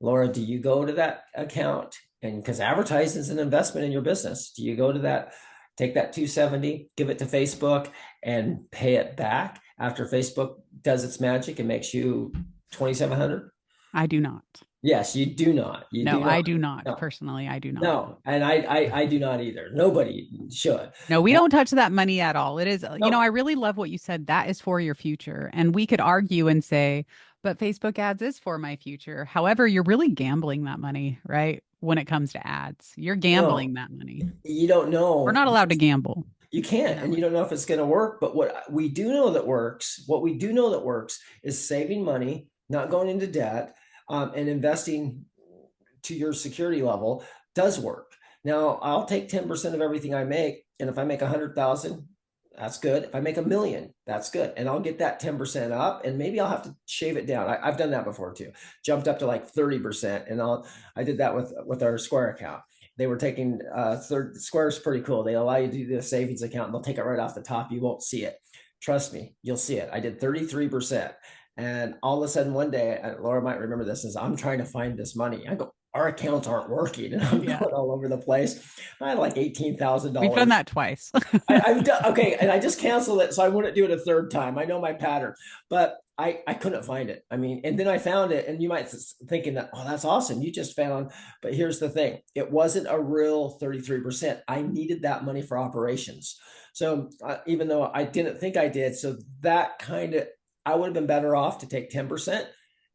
Laura, do you go to that account? And because advertising is an investment in your business, do you go to that, take that 270, give it to Facebook and pay it back after Facebook does its magic and makes you 2,700? I do not. Yes, you do not. You No, do not. I do not. No, Personally, I do not. no. And I do not either. Nobody should. No, we don't touch that money at all. It is, I No, really love what you said. That is for your future. And we could argue and say, but Facebook ads is for my future. However, you're really gambling that money, right? When it comes to ads, you're no, gambling that money. you don't We're know. not allowed to gamble You in can't, our and you life. don't know if it's going to work. But what we do know that works is saving money, not going into debt, and investing to your security level does work. Now, I'll take 10% of everything I make, and if I make 100,000, that's good. If I make 1 million, that's good. And I'll get that 10% up, and maybe I'll have to shave it down. I've done that before too. Jumped up to like 30%. And I did that with our Square account. They were taking Square's pretty cool. They allow you to do the savings account and they'll take it right off the top. You won't see it. Trust me, you'll see it. I did 33%. And all of a sudden one day, Laura might remember this, is I'm trying to find this money. I go, our accounts aren't working, and I'm Yeah. going all over the place. I had like eighteen thousand We've done dollars. that twice. I've done okay, and I just canceled it, so I wouldn't do it a third time. I know my pattern, but I couldn't find it. I mean, and then I found it, and you might thinking that, oh, that's awesome, you just found. But here's the thing: it wasn't a real 33%. I needed that money for operations. So even though I didn't think I did, so that kind of I would have been better off to take 10%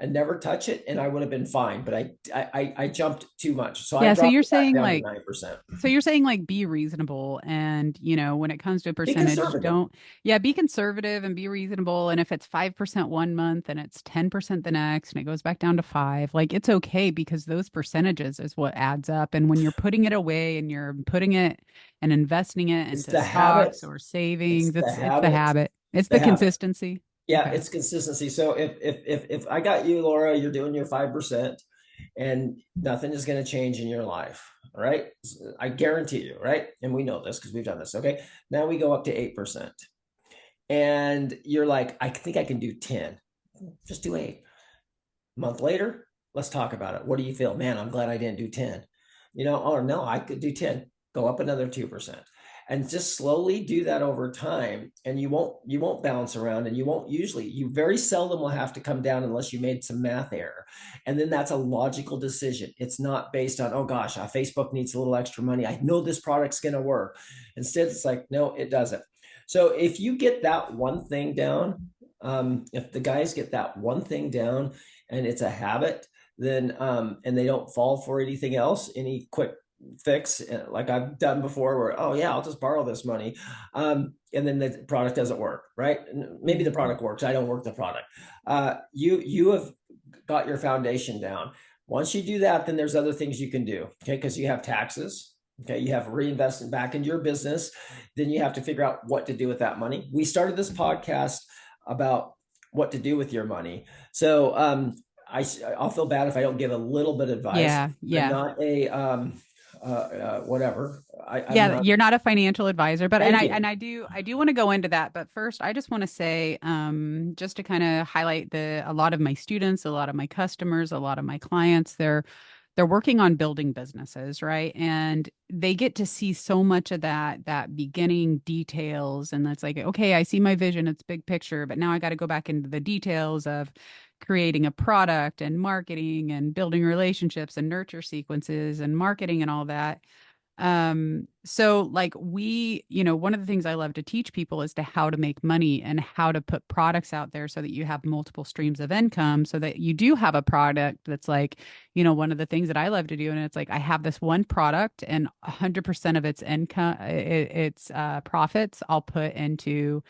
and never touch it, and I would have been fine. But I jumped too much, so I Yeah, so dropped you're it back saying down to like 9%. be reasonable and, when it comes to a Be percentage, conservative. be conservative and be reasonable. And if it's 5% one month and it's 10% the next and it goes back down to 5, like it's okay because those percentages is what adds up. And when you're putting it away and you're putting it and investing it It's into the habit. stocks or It's savings, the it's the habit. habit. It's The the habit. consistency. Yeah, Okay. it's consistency. So if I got you, Laura, you're doing your 5%, and nothing is going to change in your life. All right. I guarantee you, right? And we know this because we've done this. Okay. Now we go up to 8%. And you're like, I think I can do 10. Just do 8. A month later, let's talk about it. What do you feel? Man, I'm glad I didn't do 10. Oh no, I could do 10. Go up another 2%. And just slowly do that over time. And you won't bounce around, and you very seldom will have to come down unless you made some math error. And then that's a logical decision. It's not based on, oh gosh, Facebook needs a little extra money. I know this product's gonna work. Instead, it's like, no, it doesn't. So if you get that one thing down, if the guys get that one thing down, and it's a habit, then and they don't fall for anything else, any quick fix like I've done before, where oh yeah, I'll just borrow this money, and then the product doesn't work, right? Maybe the Mhm. product works, I don't work the product. You have got your foundation down. Once you do that, then there's other things you can do, okay? Because you have taxes. Okay, you have reinvestment back into your business. Then you have to figure out what to do with that money. We started this podcast about what to do with your money. So I'll feel bad if I don't give a little bit of advice. Yeah, I'm yeah. not a whatever. I'm Yeah, not. you're not a financial advisor, but and Thank I you. and I do want to go into that, but first I just want to say just to kind of highlight a lot of my students, a lot of my customers, a lot of my clients, they're working on building businesses, right? And they get to see so much of that beginning details, and that's like, okay, I see my vision, it's big picture, but now I got to go back into the details of creating a product and marketing and building relationships and nurture sequences and marketing and all that. So like one of the things I love to teach people is to how to make money and how to put products out there so that you have multiple streams of income, so that you do have a product that's like, one of the things that I love to do. And it's like, I have this one product and 100% of its income, its profits, I'll put into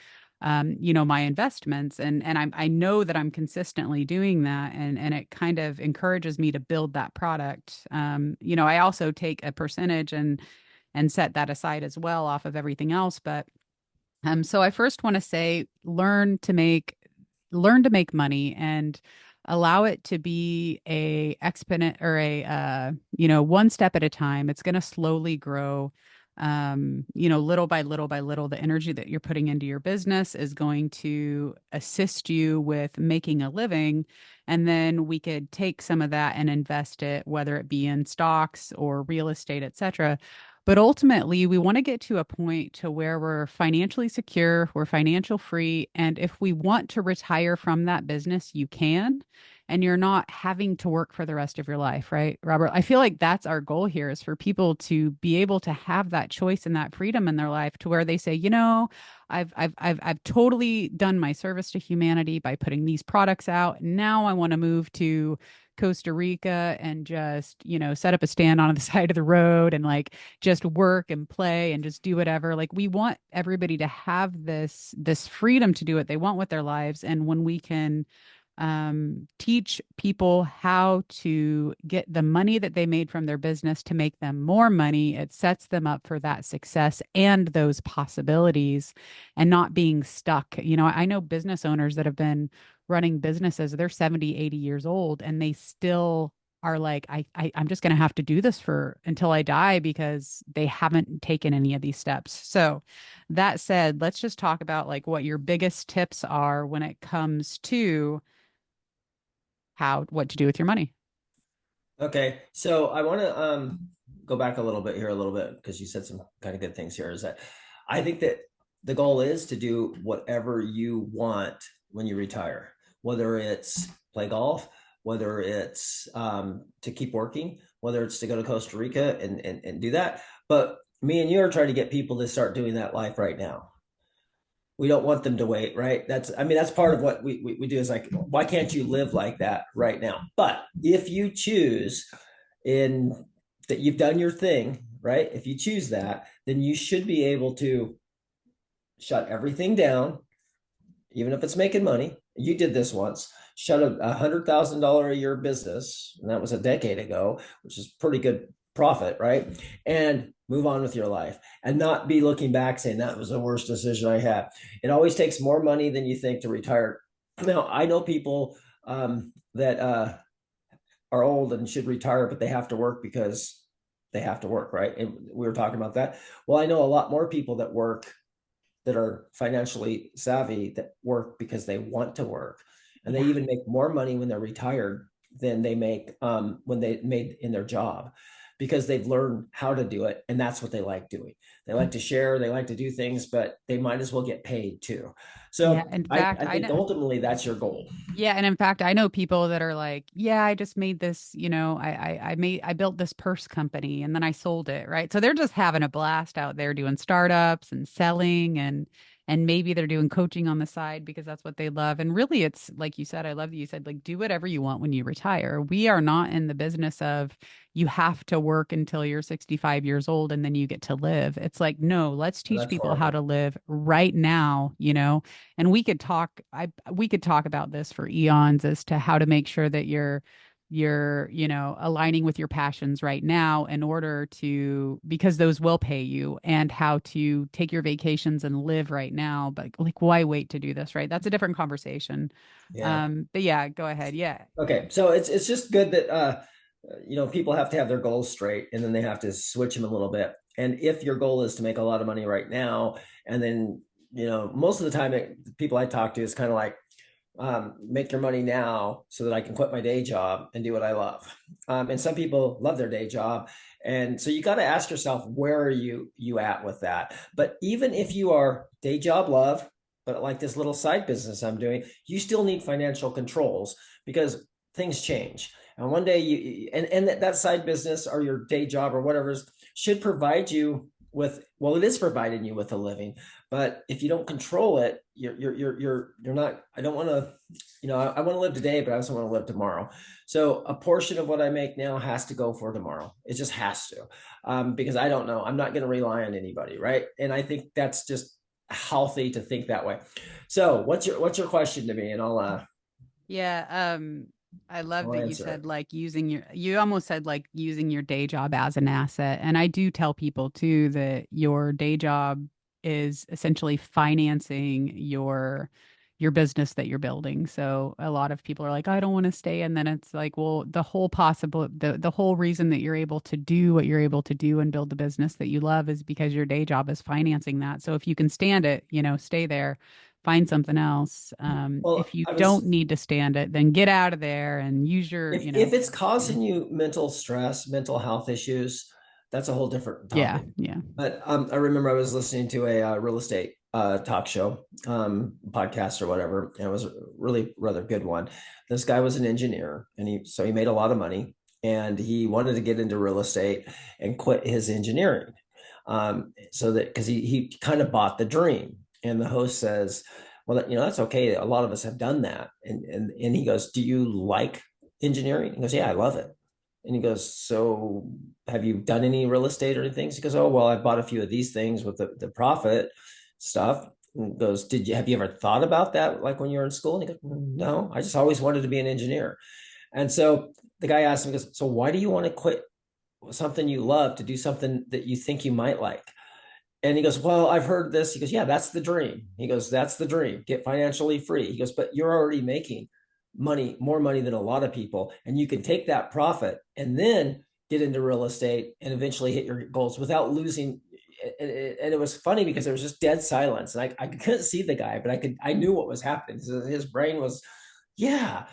my investments, and I know that I'm consistently doing that, and it kind of encourages me to build that product. I also take a percentage and set that aside as well off of everything else. But so I first want to say learn to make money. And allow it to be a exponent or a one step at a time. It's going to slowly grow. Little by little by little, the energy that you're putting into your business is going to assist you with making a living. And then we could take some of that and invest it, whether it be in stocks or real estate, et cetera. But ultimately, we want to get to a point to where we're financially secure, we're financial free, and if we want to retire from that business, you can, and you're not having to work for the rest of your life, right, Robert? I feel like that's our goal here is for people to be able to have that choice and that freedom in their life to where they say, I've totally done my service to humanity by putting these products out. Now I want to move to Costa Rica and just, set up a stand on the side of the road and like just work and play and just do whatever. Like we want everybody to have this freedom to do what they want with their lives. And when we can teach people how to get the money that they made from their business to make them more money, it sets them up for that success and those possibilities and not being stuck. I know business owners that have been running businesses, they're 70, 80 years old, and they still are like, I'm just going to have to do this for until I die because they haven't taken any of these steps. So, that said, let's just talk about like what your biggest tips are when it comes to what to do with your money. Okay, so I want to go back a little bit here, a little bit, because you said some kind of good things here. Is that I think that the goal is to do whatever you want when you retire, whether it's play golf, whether it's to keep working, whether it's to go to Costa Rica and do that. But me and you are trying to get people to start doing that life right now. We don't want them to wait, right? That's part of what we do is like, why can't you live like that right now? But if you choose in that you've done your thing, right? If you choose that, then you should be able to shut everything down, even if it's making money. You did this once, shut $100,000 a year business, and that was a decade ago, which is pretty good profit, right? And move on with your life and not be looking back saying that was the worst decision I had. It always takes more money than you think to retire. Now, I know people that are old and should retire, but they have to work because they have to work, right? And we were talking about that. Well, I know a lot more people that work that are financially savvy that work because they want to work, and they Yeah. even make more money when they're retired than they make when they made in their job because they've learned how to do it, and that's what they like doing. They like to share, they like to do things, but they might as well get paid too. Yeah. So In I, fact, I I think know. ultimately that's your goal. Yeah, and in fact, I know people that are like, yeah, I just made this, I built this purse company and then I sold it, right? So they're just having a blast out there doing startups and selling and maybe they're doing coaching on the side because that's what they love. And really it's like you said, I love that you said like do whatever you want when you retire. We are not in the business of you have to work until you're 65 years old and then you get to live. It's like, no, let's teach That's people how horrible. to live right now. And we could talk about this for eons as to how to make sure that you're aligning with your passions right now in order to because those will pay you, and how to take your vacations and live right now. But like why wait to do this, right? That's a different conversation. Yeah. But yeah, go ahead. Yeah. Okay, so it's just good that people have to have their goals straight, and then they have to switch them a little bit. And if your goal is to make a lot of money right now, and then most of the time people I talk to is kind of like make your money now so that I can quit my day job and do what I love. And some people love their day job, and so you got to ask yourself where are you at with that. But even if you are day job love, but like this little side business I'm doing, you still need financial controls because things change. And one day and that side business or your day job or whatever should provide you with, well, it is providing you with a living, but if you don't control it, you're not. I don't want to, I want to live today, but I also want to live tomorrow. So a portion of what I make now has to go for tomorrow. It just has to, because I don't know. I'm not going to rely on anybody, right? And I think that's just healthy to think that way. So what's your question to me, and Yeah, I love I'll that you answer said it. like you almost said like using your day job as an asset. And I do tell people too that your day job is essentially financing your business that you're building. So a lot of people are like, I don't want to stay. And then it's like, well, the whole reason that you're able to do what you're able to do and build the business that you love is because your day job is financing that. So if you can stand it, stay there, find something else. If Well, you I don't was need to stand it, then get out of there and use your, if it's yeah, causing you mental stress, mental health issues, that's a whole different yeah, topic. yeah. But I remember I was listening to a real estate talk show, podcast or whatever, and it was a really rather good one. This guy was an engineer, and he made a lot of money, and he wanted to get into real estate and quit his engineering, so that because he kind of bought the dream. And the host says, "Well, that's okay. A lot of us have done that." And he goes, "Do you like engineering?" He goes, "Yeah, I love it." And he goes, "So have you done any real estate or anything?" He goes, "Oh, well, I bought a few of these things with the profit stuff." And he goes, have you ever thought about that? Like when you were in school?" And he goes, "No, I just always wanted to be an engineer." And so the guy asked him, he goes, "So why do you want to quit something you love to do something that you think you might like?" And he goes, "Well, I've heard this." He goes, "Yeah, that's the dream." He goes, "That's the dream. Get financially free." He goes, "But you're already making money, more money than a lot of people. And you can take that profit and then get into real estate and eventually hit your goals without losing." And it was funny because there was just dead silence. And I couldn't see the guy, but I knew what was happening. His brain was, yeah.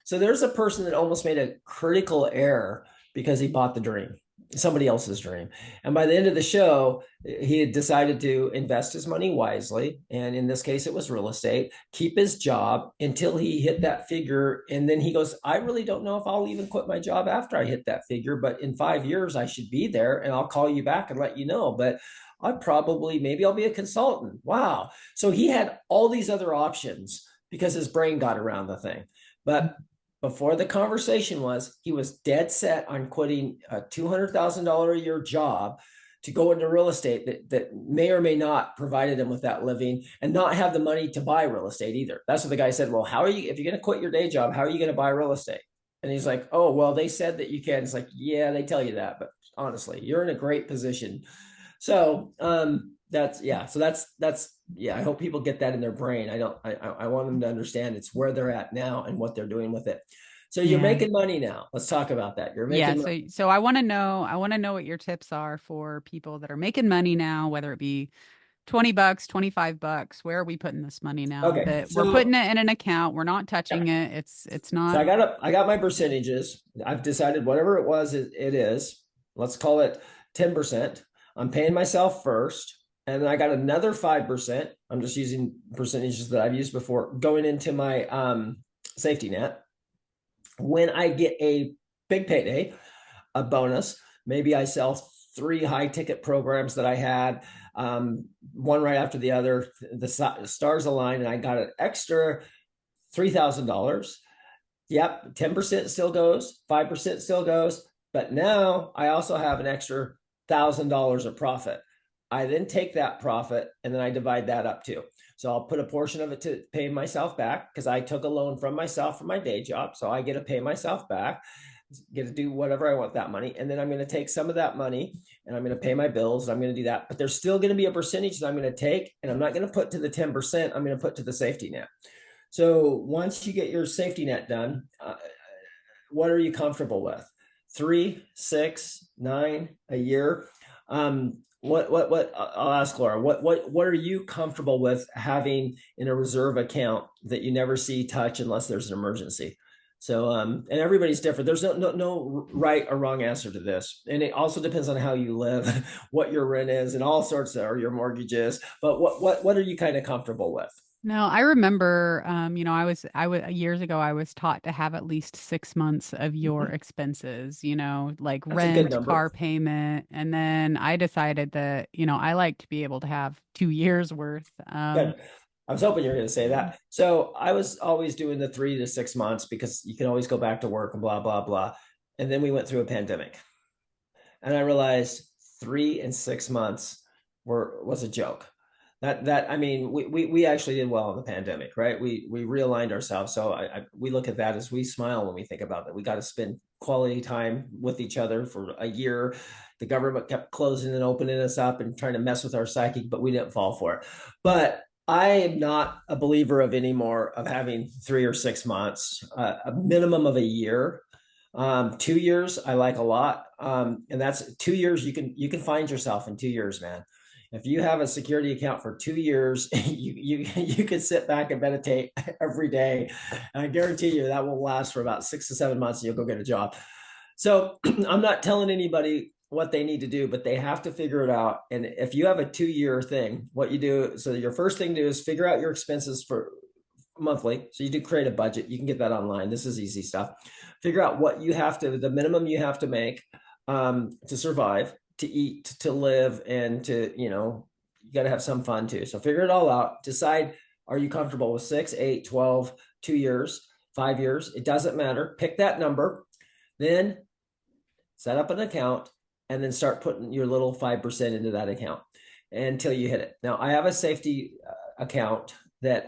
So there's a person that almost made a critical error because he bought the dream, somebody else's dream. And by the end of the show, he had decided to invest his money wisely. And in this case, it was real estate, keep his job until he hit that figure. And then he goes, "I really don't know if I'll even quit my job after I hit that figure, but in 5 years, I should be there and I'll call you back and let you know. But maybe I'll be a consultant." Wow. So he had all these other options because his brain got around the thing. But before the conversation he was dead set on quitting a $200,000 a year job to go into real estate that may or may not provided him with that living and not have the money to buy real estate either. That's what the guy said. "Well, if you're going to quit your day job, how are you going to buy real estate?" And he's like, "Oh, well, they said that you can." It's like, yeah, they tell you that, but honestly, you're in a great position. So that's yeah. So that's yeah. I hope people get that in their brain. I want them to understand it's where they're at now and what they're doing with it. So you're Yeah. making money now. Let's talk about that. You're Yeah, making so I want to know what your tips are for people that are making money now, whether it be 20 bucks, 25 bucks. Where are we putting this money now? okay. That we're putting it in an account, we're not Yeah. touching it. It's So not. I got my percentages. I've decided whatever it was, it is. Let's call it 10%. I'm paying myself first. And then I got another 5%. I'm just using percentages that I've used before going into my safety net. When I get a big payday, a bonus, maybe I sell three high ticket programs that I had, one right after the other. The stars aligned, and I got an extra $3,000. Yep, 10% still goes, 5% still goes, but now I also have an extra $1,000 of profit. I then take that profit and then I divide that up too. So I'll put a portion of it to pay myself back because I took a loan from myself for my day job. So I get to pay myself back, get to do whatever I want with that money. And then I'm going to take some of that money and I'm going to pay my bills and I'm going to do that. But there's still going to be a percentage that I'm going to take and I'm not going to put to the 10%. I'm going to put to the safety net. So once you get your safety net done, what are you comfortable with? 3, 6, 9, a year? What? I'll ask Laura. What are you comfortable with having in a reserve account that you never see, touch unless there's an emergency? So, and everybody's different. There's no right or wrong answer to this, and it also depends on how you live, what your rent is, and all sorts of, or your mortgage is. But what are you kind of comfortable with? No, I remember, I was years ago, I was taught to have at least 6 months of your Mhm. expenses, like That's a good rent, number. car payment. And then I decided that, I like to be able to have 2 years worth. Good. I was hoping you were going to say that. So I was always doing the 3 to 6 months because you can always go back to work and blah, blah, blah. And then we went through a pandemic. And I realized 3 and 6 months was a joke. That I mean, we actually did well in the pandemic, right? We realigned ourselves. So we look at that as we smile when we think about that. We got to spend quality time with each other for a year. The government kept closing and opening us up and trying to mess with our psyche, but we didn't fall for it. But I am not a believer of anymore of having 3 or 6 months, a minimum of a year. 2 years I like a lot, and that's 2 years. You can find yourself in 2 years, man. If you have a security account for 2 years, you can sit back and meditate every day. And I guarantee you that will last for about 6 to 7 months, and you'll go get a job. So I'm not telling anybody what they need to do, but they have to figure it out. And if you have a 2 year thing, what you do, so your first thing to do is figure out your expenses for monthly. So you do create a budget. You can get that online. This is easy stuff. Figure out what you have to, the minimum you have to make to survive, to eat, to live, and to, you got to have some fun too. So figure it all out. Decide, are you comfortable with 6, 8, 12, 2 years, 5 years? It doesn't matter. Pick that number. Then set up an account, and then start putting your little 5% into that account until you hit it. Now, I have a safety account that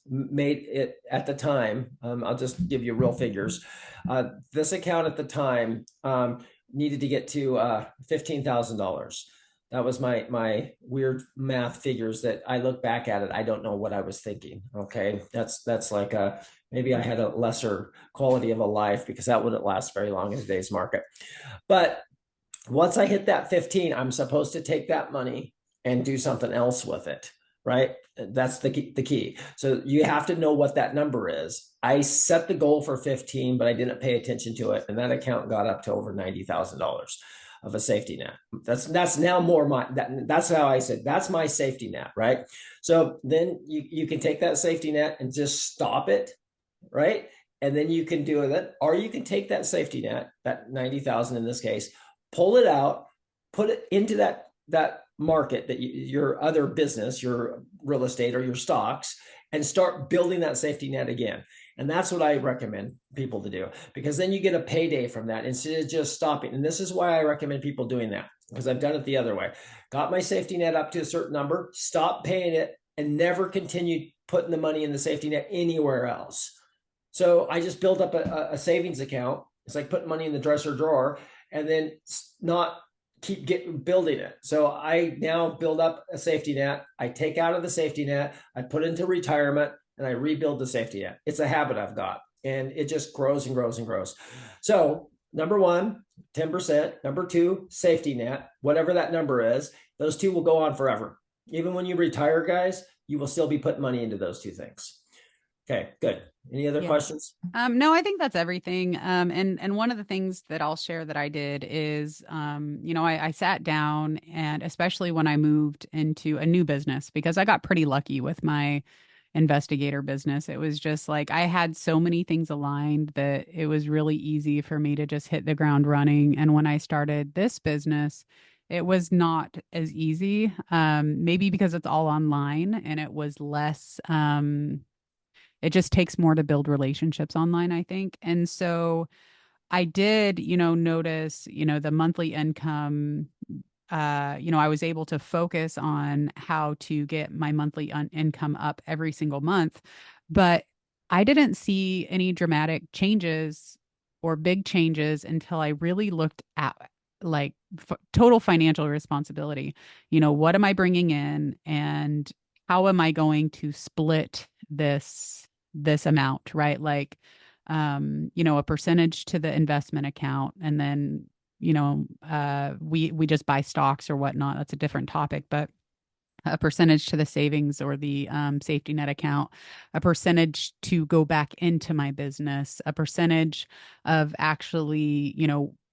made it at the time. I'll just give you real figures. This account at the time needed to get to $15,000. That was my weird math figures that I look back at it. I don't know what I was thinking. Okay, that's like maybe I had a lesser quality of a life because that wouldn't last very long in today's market. But once I hit that 15, I'm supposed to take that money and do something else with it, right? That's the key. So you have to know what that number is. I set the goal for 15, but I didn't pay attention to it. And that account got up to over $90,000 of a safety net. That's now more that's how I said that's my safety net, right? So then you can take that safety net and just stop it, right? And then you can do it, or you can take that safety net, that 90,000 in this case, pull it out, put it into that market that your other business, your real estate or your stocks, and start building that safety net again. And that's what I recommend people to do, because then you get a payday from that instead of just stopping. And this is why I recommend people doing that, because I've done it the other way. Got my safety net up to a certain number, stop paying it, and never continued putting the money in the safety net anywhere else. So I just built up a savings account. It's like putting money in the dresser drawer and then not keep building it. So I now build up a safety net. I take out of the safety net, I put into retirement, and I rebuild the safety net. It's a habit I've got, and it just grows and grows and grows. So number one, 10%. Number two, safety net, whatever that number is. Those two will go on forever. Even when you retire, guys, you will still be putting money into those two things. Okay, good. Any other Yeah. questions? No, I think that's everything. And one of the things that I'll share that I did is, I sat down, and especially when I moved into a new business, because I got pretty lucky with my investigator business. It was just like I had so many things aligned that it was really easy for me to just hit the ground running. And when I started this business, it was not as easy. Maybe because it's all online and it was less, it just takes more to build relationships online, I think. And so I did, notice, the monthly income. I was able to focus on how to get my monthly income up every single month, but I didn't see any dramatic changes or big changes until I really looked at like total financial responsibility. What am I bringing in, and how am I going to split this amount, right? Like, a percentage to the investment account, and then we just buy stocks or whatnot. That's a different topic, but a percentage to the savings or the safety net account, a percentage to go back into my business, a percentage of actually,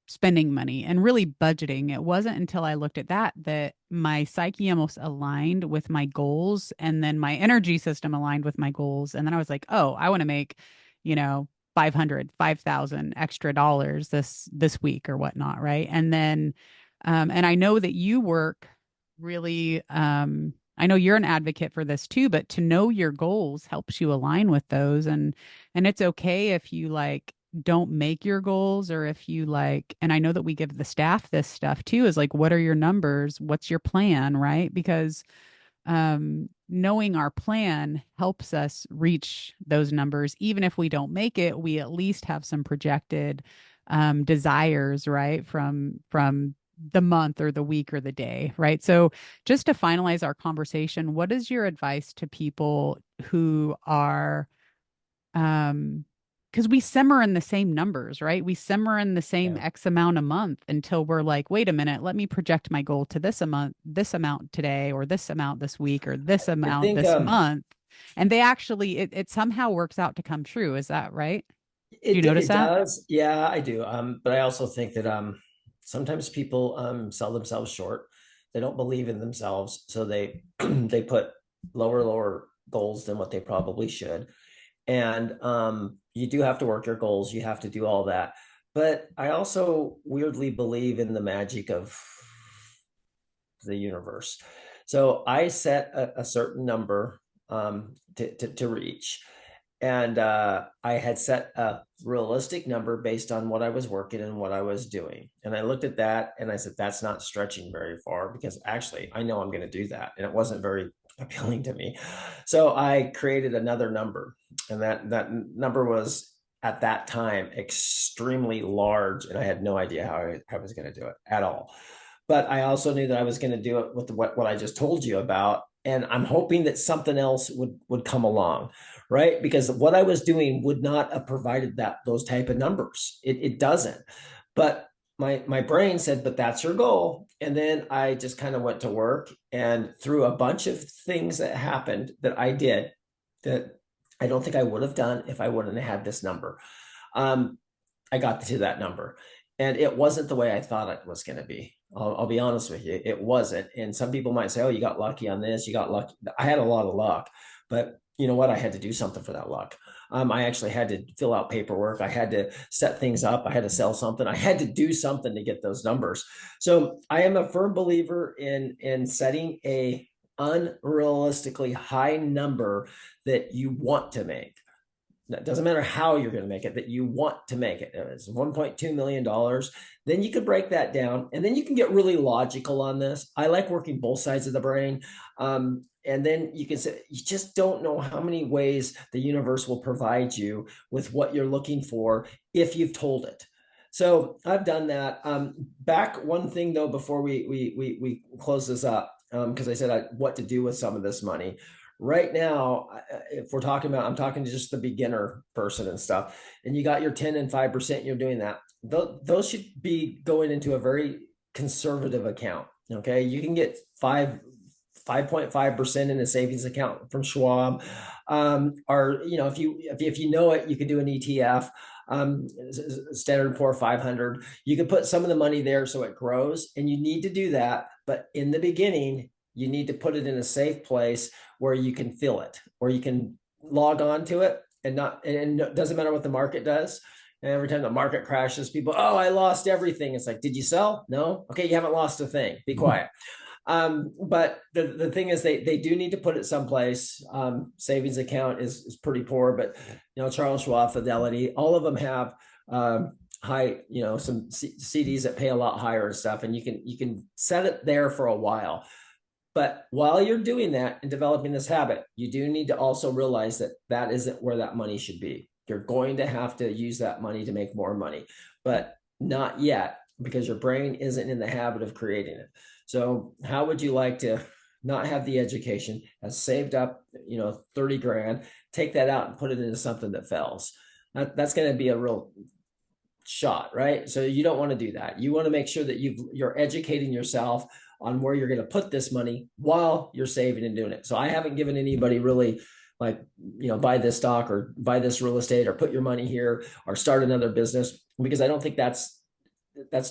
spending money and really budgeting. It wasn't until I looked at that my psyche almost aligned with my goals, and then my energy system aligned with my goals. And then I was like, oh, I want to make, you know, 5,000 extra dollars this week or whatnot, right? And then and I know that you work really I know you're an advocate for this too, but to know your goals helps you align with those. And it's okay if you like don't make your goals, or if you like, and I know that we give the staff this stuff too, is like, what are your numbers? What's your plan, right? Because knowing our plan helps us reach those numbers. Even if we don't make it, we at least have some projected desires, right? From the month or the week or the day, right? So just to finalize our conversation, what is your advice to people who are because we simmer in the same numbers, right? We simmer in the same Yeah. X amount a month until we're like, wait a minute, let me project my goal to this amount today, or this amount this week, or this I amount think this month. And they actually, it somehow works out to come true. Is that right? Do you notice it that? does. Yeah, I do. But I also think that sometimes people sell themselves short. They don't believe in themselves, so they they put lower goals than what they probably should. And you do have to work your goals. You have to do all that. But I also weirdly believe in the magic of the universe. So I set a certain number to reach. And I had set a realistic number based on what I was working and what I was doing. And I looked at that and I said, that's not stretching very far because actually I know I'm going to do that. And it wasn't very appealing to me. So I created another number. And that number was at that time extremely large. And I had no idea how I was going to do it at all. But I also knew that I was going to do it with what I just told you about. And I'm hoping that something else would come along, right? Because what I was doing would not have provided those type of numbers. It doesn't. But my brain said, but that's your goal. And then I just kind of went to work, and through a bunch of things that happened that I did that I don't think I would have done if I wouldn't have had this number. Um, I got to that number, and it wasn't the way I thought it was going to be. I'll be honest with you, it wasn't. And some people might say, "Oh, you got lucky on this. You got lucky." I had a lot of luck, but you know what? I had to do something for that luck. I actually had to fill out paperwork. I had to set things up. I had to sell something. I had to do something to get those numbers. So I am a firm believer in setting a unrealistically high number that you want to make. It doesn't matter how you're going to make it, that you want to make it. It's $1.2 million. Then you could break that down, and then you can get really logical on this. I like working both sides of the brain. And then you can say, you just don't know how many ways the universe will provide you with what you're looking for if you've told it. So I've done that. Back one thing though, before we close this up, because I said what to do with some of this money. Right now, if we're talking about, I'm talking to just the beginner person and stuff, and you got your 10 and 5%, you're doing that. Those should be going into a very conservative account. Okay. You can get 5.5% in a savings account from Schwab. Or, you know, if you know it, you could do an ETF, Standard & Poor 500. You can put some of the money there so it grows, and you need to do that. But in the beginning, you need to put it in a safe place where you can feel it, or you can log on to it and it doesn't matter what the market does. And every time the market crashes, people, oh, I lost everything. It's like, did you sell? No. Okay. You haven't lost a thing. Be quiet. But the thing is, they do need to put it someplace. Savings account is pretty poor, but you know, Charles Schwab, Fidelity, all of them have high, you know, some CDs that pay a lot higher and stuff, and you can set it there for a while. But while you're doing that and developing this habit, you do need to also realize that that isn't where that money should be. You're going to have to use that money to make more money, but not yet, because your brain isn't in the habit of creating it. So how would you like to not have the education, has saved up, you know, 30 grand, take that out and put it into something that fails? That's going to be a real shot, right? So you don't want to do that. You want to make sure that you're educating yourself on where you're going to put this money while you're saving and doing it. So I haven't given anybody really like, you know, buy this stock or buy this real estate or put your money here or start another business, because I don't think that's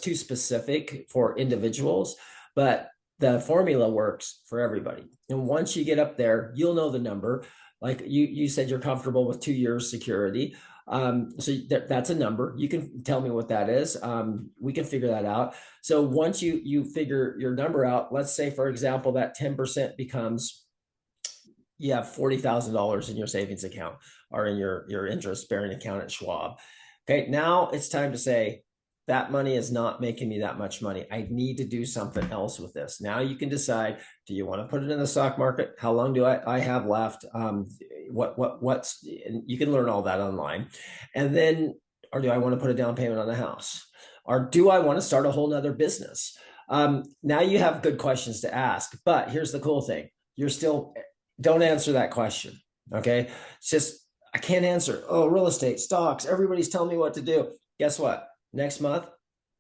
too specific for individuals. But the formula works for everybody. And once you get up there, you'll know the number. Like you said, you're comfortable with 2 years security. So that's a number. You can tell me what that is. We can figure that out. So once you figure your number out, let's say, for example, that 10% becomes, you have $40,000 in your savings account or in your interest bearing account at Schwab. Okay. Now it's time to say, that money is not making me that much money. I need to do something else with this. Now you can decide, do you want to put it in the stock market? How long do I have left? What's, you can learn all that online. And then, or do I want to put a down payment on the house? Or do I want to start a whole nother business? Now you have good questions to ask, but here's the cool thing. You're still, don't answer that question. Okay. It's just, I can't answer. Oh, real estate, stocks, everybody's telling me what to do. Guess what? Next month,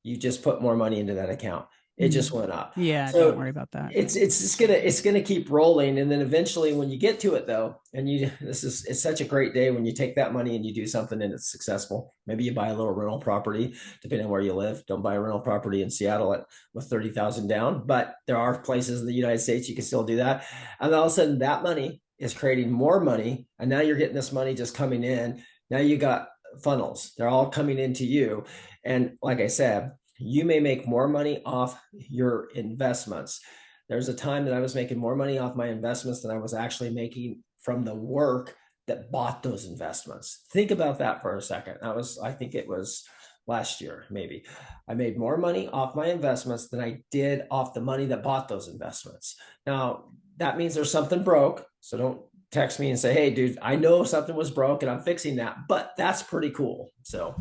you just put more money into that account. It just Mm. went up. Yeah, don't So worry about that. it's just gonna keep rolling. And then eventually when you get to it though, and it's such a great day when you take that money and you do something and it's successful. Maybe you buy a little rental property, depending on where you live. Don't buy a rental property in Seattle with 30,000 down, but there are places in the United States you can still do that. And all of a sudden that money is creating more money. And now you're getting this money just coming in. Now you got funnels. They're all coming into you. And like I said, you may make more money off your investments. There's a time that I was making more money off my investments than I was actually making from the work that bought those investments. Think about that for a second. I think it was last year, maybe. I made more money off my investments than I did off the money that bought those investments. Now, that means there's something broke. So don't text me and say, hey, dude, I know something was broke and I'm fixing that, but that's pretty cool. So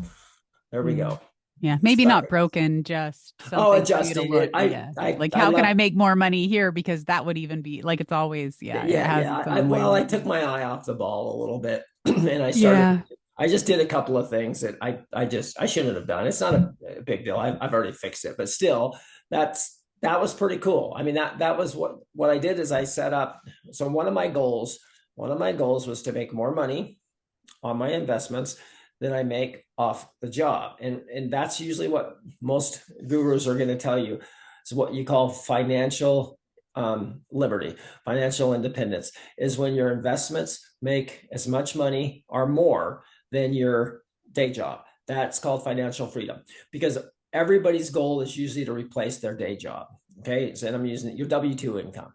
there we Mm. go. Yeah, maybe So, not broken, just oh, something for you to adjusting it. look. Yeah. Like I how can I love, make more money here? Because that would even be like it's always, yeah, it has yeah. its own Well, I ways. took my eye off the ball a little bit, and Yeah. I just did a couple of things that I shouldn't have done. It's not a big deal. I've already fixed it, but still, that was pretty cool. I mean, that was what I did is I set up. So one of my goals was to make more money on my investments than I make off the job. And that's usually what most gurus are going to tell you. It's what you call financial liberty, financial independence is when your investments make as much money or more than your day job. That's called financial freedom because everybody's goal is usually to replace their day job. Okay. So I'm using your W-2 income.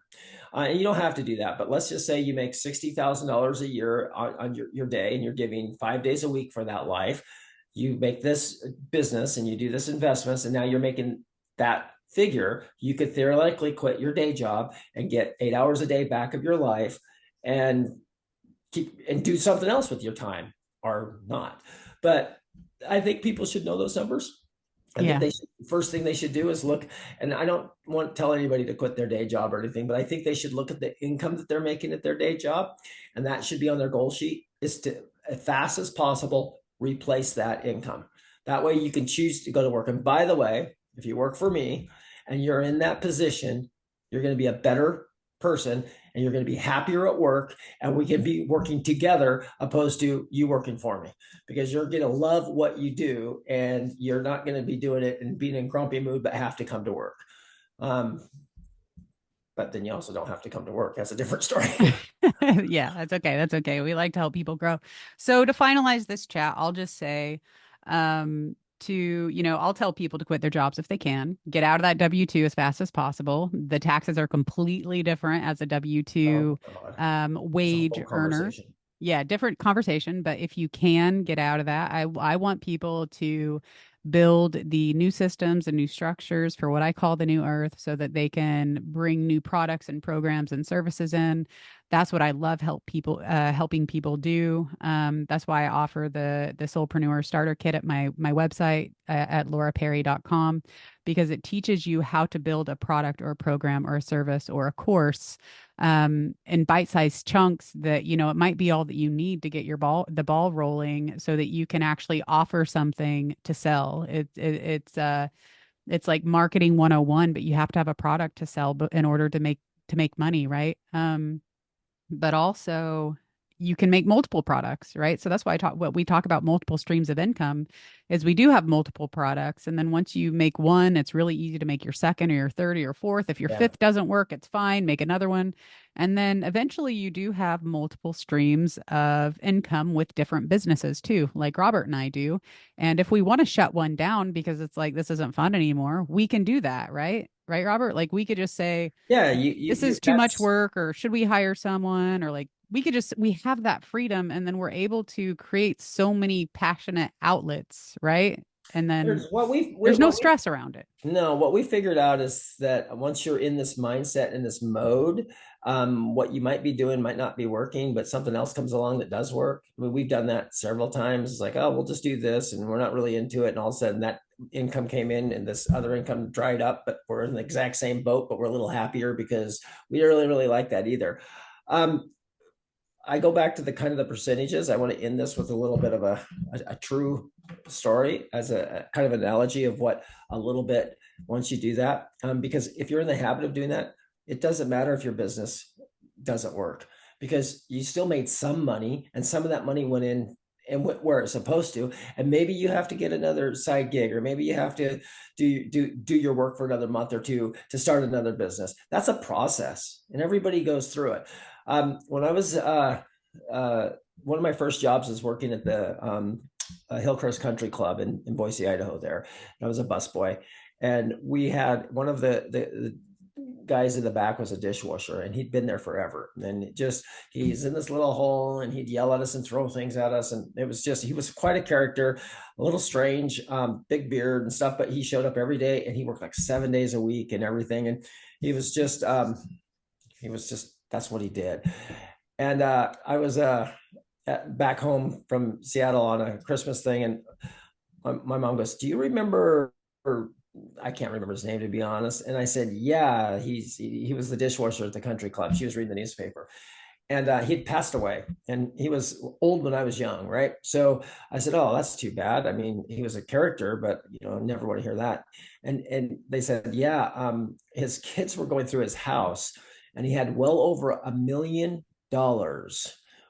And you don't have to do that, but let's just say you make $60,000 a year on your day and you're giving 5 days a week for that life. You make this business and you do this investments, and now you're making that figure. You could theoretically quit your day job and get 8 hours a day back of your life and keep and do something else with your time or not. But I think people should know those numbers. I think Yeah. they should, first thing they should do is look, and I don't want to tell anybody to quit their day job or anything, but I think they should look at the income that they're making at their day job, and that should be on their goal sheet. Is to as fast as possible replace that income. That way you can choose to go to work. And by the way, if you work for me and you're in that position, you're going to be a better person and you're going to be happier at work, and we can be working together opposed to you working for me, because you're going to love what you do and you're not going to be doing it and being in grumpy mood but have to come to work. um, but then you also don't have to come to work. That's a different story. Yeah, that's okay. That's okay. We like to help people grow. So to finalize this chat, I'll just say, I'll tell people to quit their jobs if they can, get out of that W-2 as fast as possible. The taxes are completely different as a Oh W-2 God, it's a wage whole earner. conversation. Yeah, different conversation, but if you can get out of that, I want people to build the new systems and new structures for what I call the new earth so that they can bring new products and programs and services in. That's what I love helping people do. That's why I offer the Soulpreneur Starter Kit at my website at lauraperry.com, because it teaches you how to build a product or a program or a service or a course in bite-sized chunks that, it might be all that you need to get the ball rolling so that you can actually offer something to sell. It's like marketing 101, but you have to have a product to sell in order to make money, right? But also you can make multiple products, right? So that's why what we talk about multiple streams of income is we do have multiple products. And then once you make one, it's really easy to make your second or your third or your fourth. If your Yeah. fifth doesn't work, it's fine, make another one. And then eventually you do have multiple streams of income with different businesses too, like Robert and I do. And if we want to shut one down because it's like this isn't fun anymore, we can do that, right? Right, Robert? Like we could just say, Yeah, this is too much that's work, or should we hire someone, or like we have that freedom, and then we're able to create so many passionate outlets, right? And then there's there's no what we stress around it. no, what we figured out is that once you're in this mindset, in this mode, what you might be doing might not be working, but something else comes along that does work. I mean, we've done that several times. It's like, oh, we'll just do this, and we're not really into it, and all of a sudden that income came in and this other income dried up, but we're in the exact same boat, but we're a little happier because we don't really like that either. Um, I go back to the kind of the percentages. I want to end this with a little bit of a true story as a kind of analogy of what a little bit once you do that. Because if you're in the habit of doing that, it doesn't matter if your business doesn't work because you still made some money and some of that money went in and went where it's supposed to. And maybe you have to get another side gig, or maybe you have to do your work for another month or two to start another business. That's a process, and everybody goes through it. When I was one of my first jobs was working at the Hillcrest Country Club in Boise, Idaho. There, and I was a busboy, and we had one of the guys in the back was a dishwasher, and he'd been there forever. And just he's in this little hole, and he'd yell at us and throw things at us, and it was just he was quite a character, a little strange, big beard and stuff. But he showed up every day, and he worked like 7 days a week and everything, and he was just that's what he did. And I was back home from Seattle on a Christmas thing, and my mom goes, "Do you remember?" Or I can't remember his name, to be honest. And I said, "Yeah, he was the dishwasher at the country club." She was reading the newspaper, and he'd passed away, and he was old when I was young, right? So I said, "Oh, that's too bad. I mean, he was a character, but I never want to hear that." And they said, "Yeah, his kids were going through his house, and he had well over $1 million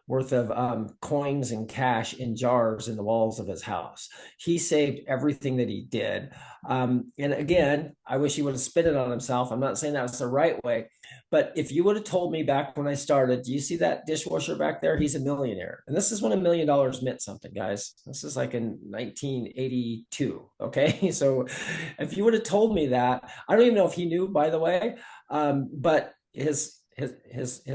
worth of coins and cash in jars in the walls of his house. He saved everything that he did. And again, I wish he would have spent it on himself. I'm not saying that was the right way, but if you would have told me back when I started, do you see that dishwasher back there? He's a millionaire. And this is when $1 million meant something, guys. This is like in 1982. Okay. So if you would have told me that, I don't even know if he knew, by the way, but his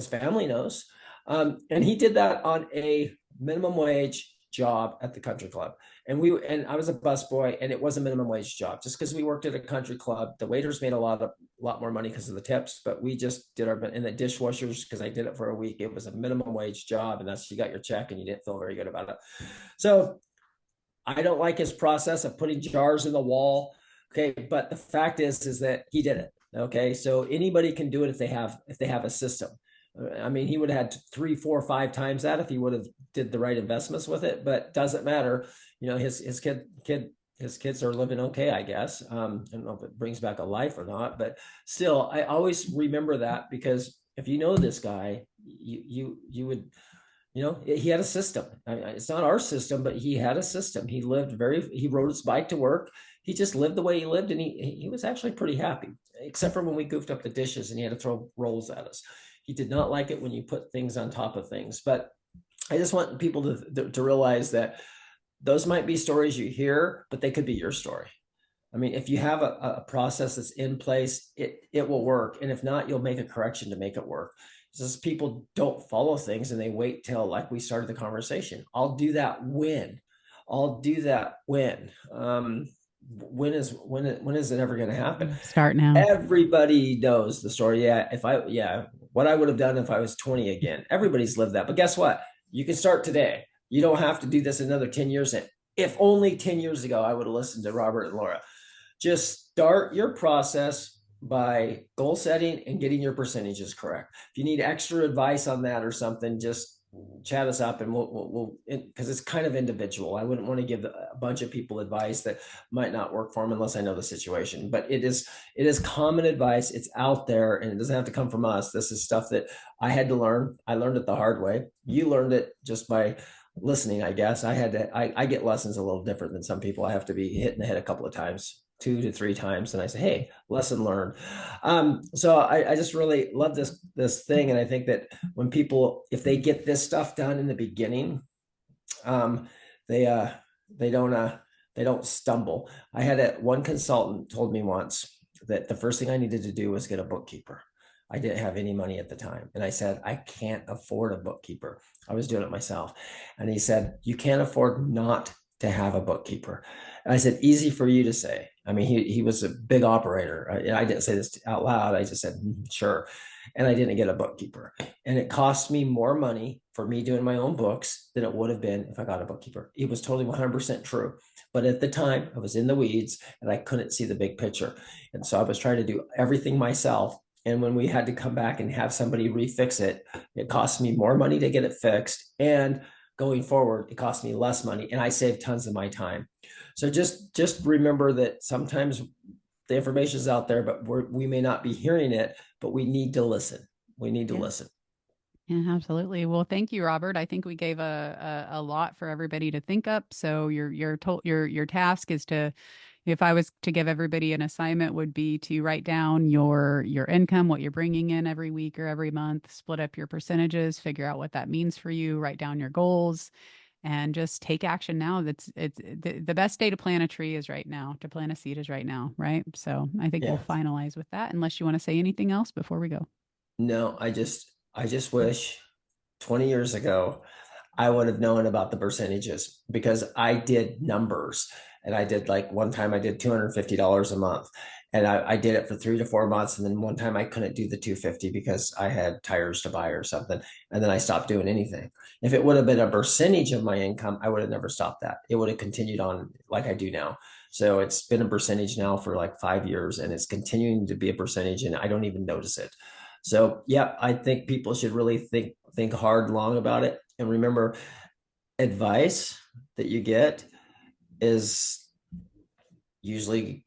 family knows. And he did that on a minimum wage job at the country club. And I was a busboy, and it was a minimum wage job. Just because we worked at a country club, the waiters made a lot more money because of the tips, but we just did and the dishwashers, because I did it for a week, it was a minimum wage job, and that's you got your check and you didn't feel very good about it. So I don't like his process of putting jars in the wall. Okay, but the fact is that he did it. Okay, so anybody can do it if they have a system. I mean, he would have had 3, 4, 5 times that if he would have did the right investments with it. But doesn't matter. His kids are living okay, I guess. I don't know if it brings back a life or not, but still, I always remember that, because if you know this guy, you would. He had a system. I mean, it's not our system, but he had a system. He rode his bike to work. He just lived the way he lived, and he was actually pretty happy, except for when we goofed up the dishes and he had to throw rolls at us. He did not like it when you put things on top of things. But I just want people to realize that those might be stories you hear, but they could be your story. I mean, if you have a process that's in place, it will work. And if not, you'll make a correction to make it work. Just people don't follow things, and they wait till, like we started the conversation. I'll do that when. I'll do that when. When is it ever going to happen? Start now. Everybody knows the story. What I would have done if I was 20 again. Everybody's lived that. But guess what? You can start today. You don't have to do this another 10 years in. If only 10 years ago I would have listened to Robert and Laura. Just start your process by goal setting and getting your percentages correct. If you need extra advice on that or something, just chat us up, and we'll because it's kind of individual. I wouldn't want to give a bunch of people advice that might not work for them unless I know the situation. But it is common advice. It's out there, and it doesn't have to come from us. This is stuff that I had to learn. I learned it the hard way. You learned it just by listening, I guess. I get lessons a little different than some people. I have to be hit in the head a couple of times, 2 to 3 times, and I say, "Hey, lesson learned." So I just really love this thing, and I think that when people, if they get this stuff done in the beginning, they don't stumble. I had one consultant told me once that the first thing I needed to do was get a bookkeeper. I didn't have any money at the time, and I said, "I can't afford a bookkeeper." I was doing it myself, and he said, "You can't afford not to have a bookkeeper." And I said, "Easy for you to say." I mean, he was a big operator. I didn't say this out loud. I just said, "Sure." And I didn't get a bookkeeper. And it cost me more money for me doing my own books than it would have been if I got a bookkeeper. It was totally 100% true. But at the time, I was in the weeds and I couldn't see the big picture. And so I was trying to do everything myself. And when we had to come back and have somebody refix it, it cost me more money to get it fixed. And going forward, it cost me less money. And I saved tons of my time. So just remember that sometimes the information is out there, but we may not be hearing it, but we need to listen. We need to Yeah. listen. Yeah, absolutely. Well, thank you, Robert. I think we gave a lot for everybody to think up. So your task is to, if I was to give everybody an assignment, would be to write down your income, what you're bringing in every week or every month, split up your percentages, figure out what that means for you, write down your goals, and just take action now. It's the best day to plant a tree is right now. To plant a seed is right now, right? So I think we'll Yeah. finalize with that. Unless you want to say anything else before we go. No, I just wish 20 years ago I would have known about the percentages because I did numbers and I did like one time I did $250 a month and I did it for 3 to 4 months. And then one time I couldn't do the 250 because I had tires to buy or something. And then I stopped doing anything. If it would have been a percentage of my income, I would have never stopped that. It would have continued on like I do now. So it's been a percentage now for like 5 years and it's continuing to be a percentage and I don't even notice it. So yeah, I think people should really think hard, long about it. And remember, advice that you get is usually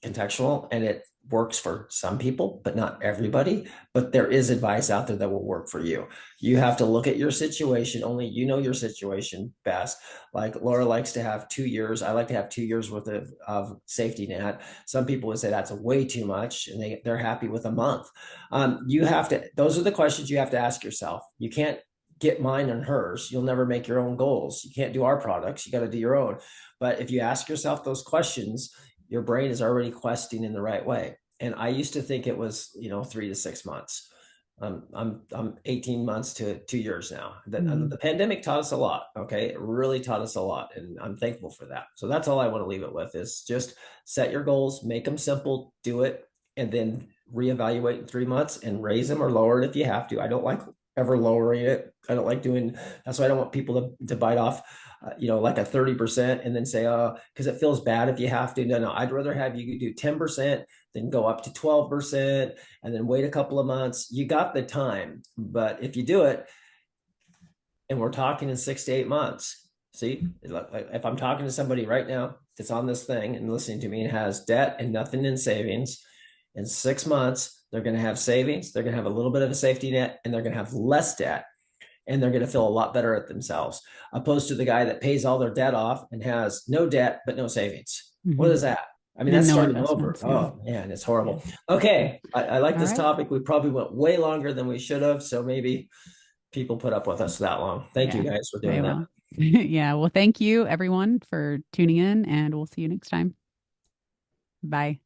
contextual and it works for some people, but not everybody. But there is advice out there that will work for you. You have to look at your situation. Only you know your situation best. Like Laura likes to have 2 years. I like to have 2 years worth of safety net. Some people would say that's way too much and they're happy with a month. You have to, those are the questions you have to ask yourself. You can't get mine and hers. You'll never make your own goals. You can't do our products. You got to do your own. But if you ask yourself those questions, your brain is already questing in the right way. And I used to think it was, 3 to 6 months. I'm 18 months to 2 years now. Mhm. The pandemic taught us a lot. Okay, it really taught us a lot, and I'm thankful for that. So that's all I want to leave it with: is just set your goals, make them simple, do it, and then reevaluate in 3 months and raise them or lower it if you have to. I don't like ever lowering it. I don't like doing. That's why I don't want people to bite off like a 30% and then say, oh, because it feels bad if you have to. No, I'd rather have you do 10%, then go up to 12%, and then wait a couple of months. You got the time. But if you do it, and we're talking in 6 to 8 months, see, if I'm talking to somebody right now that's on this thing and listening to me and has debt and nothing in savings, in 6 months, they're going to have savings, they're going to have a little bit of a safety net, and they're going to have less debt and they're going to feel a lot better at themselves, opposed to the guy that pays all their debt off and has no debt but no savings. What Mhm. is that? I mean, And that's no starting over. investments. Yeah. Oh man, it's Yeah. horrible. Okay, I like All this right. topic. We probably went way longer than we should have, so maybe people put up with us that long. Thank you Yeah. guys for Very doing that. well. Yeah. Well, thank you everyone for tuning in, and we'll see you next time. Bye.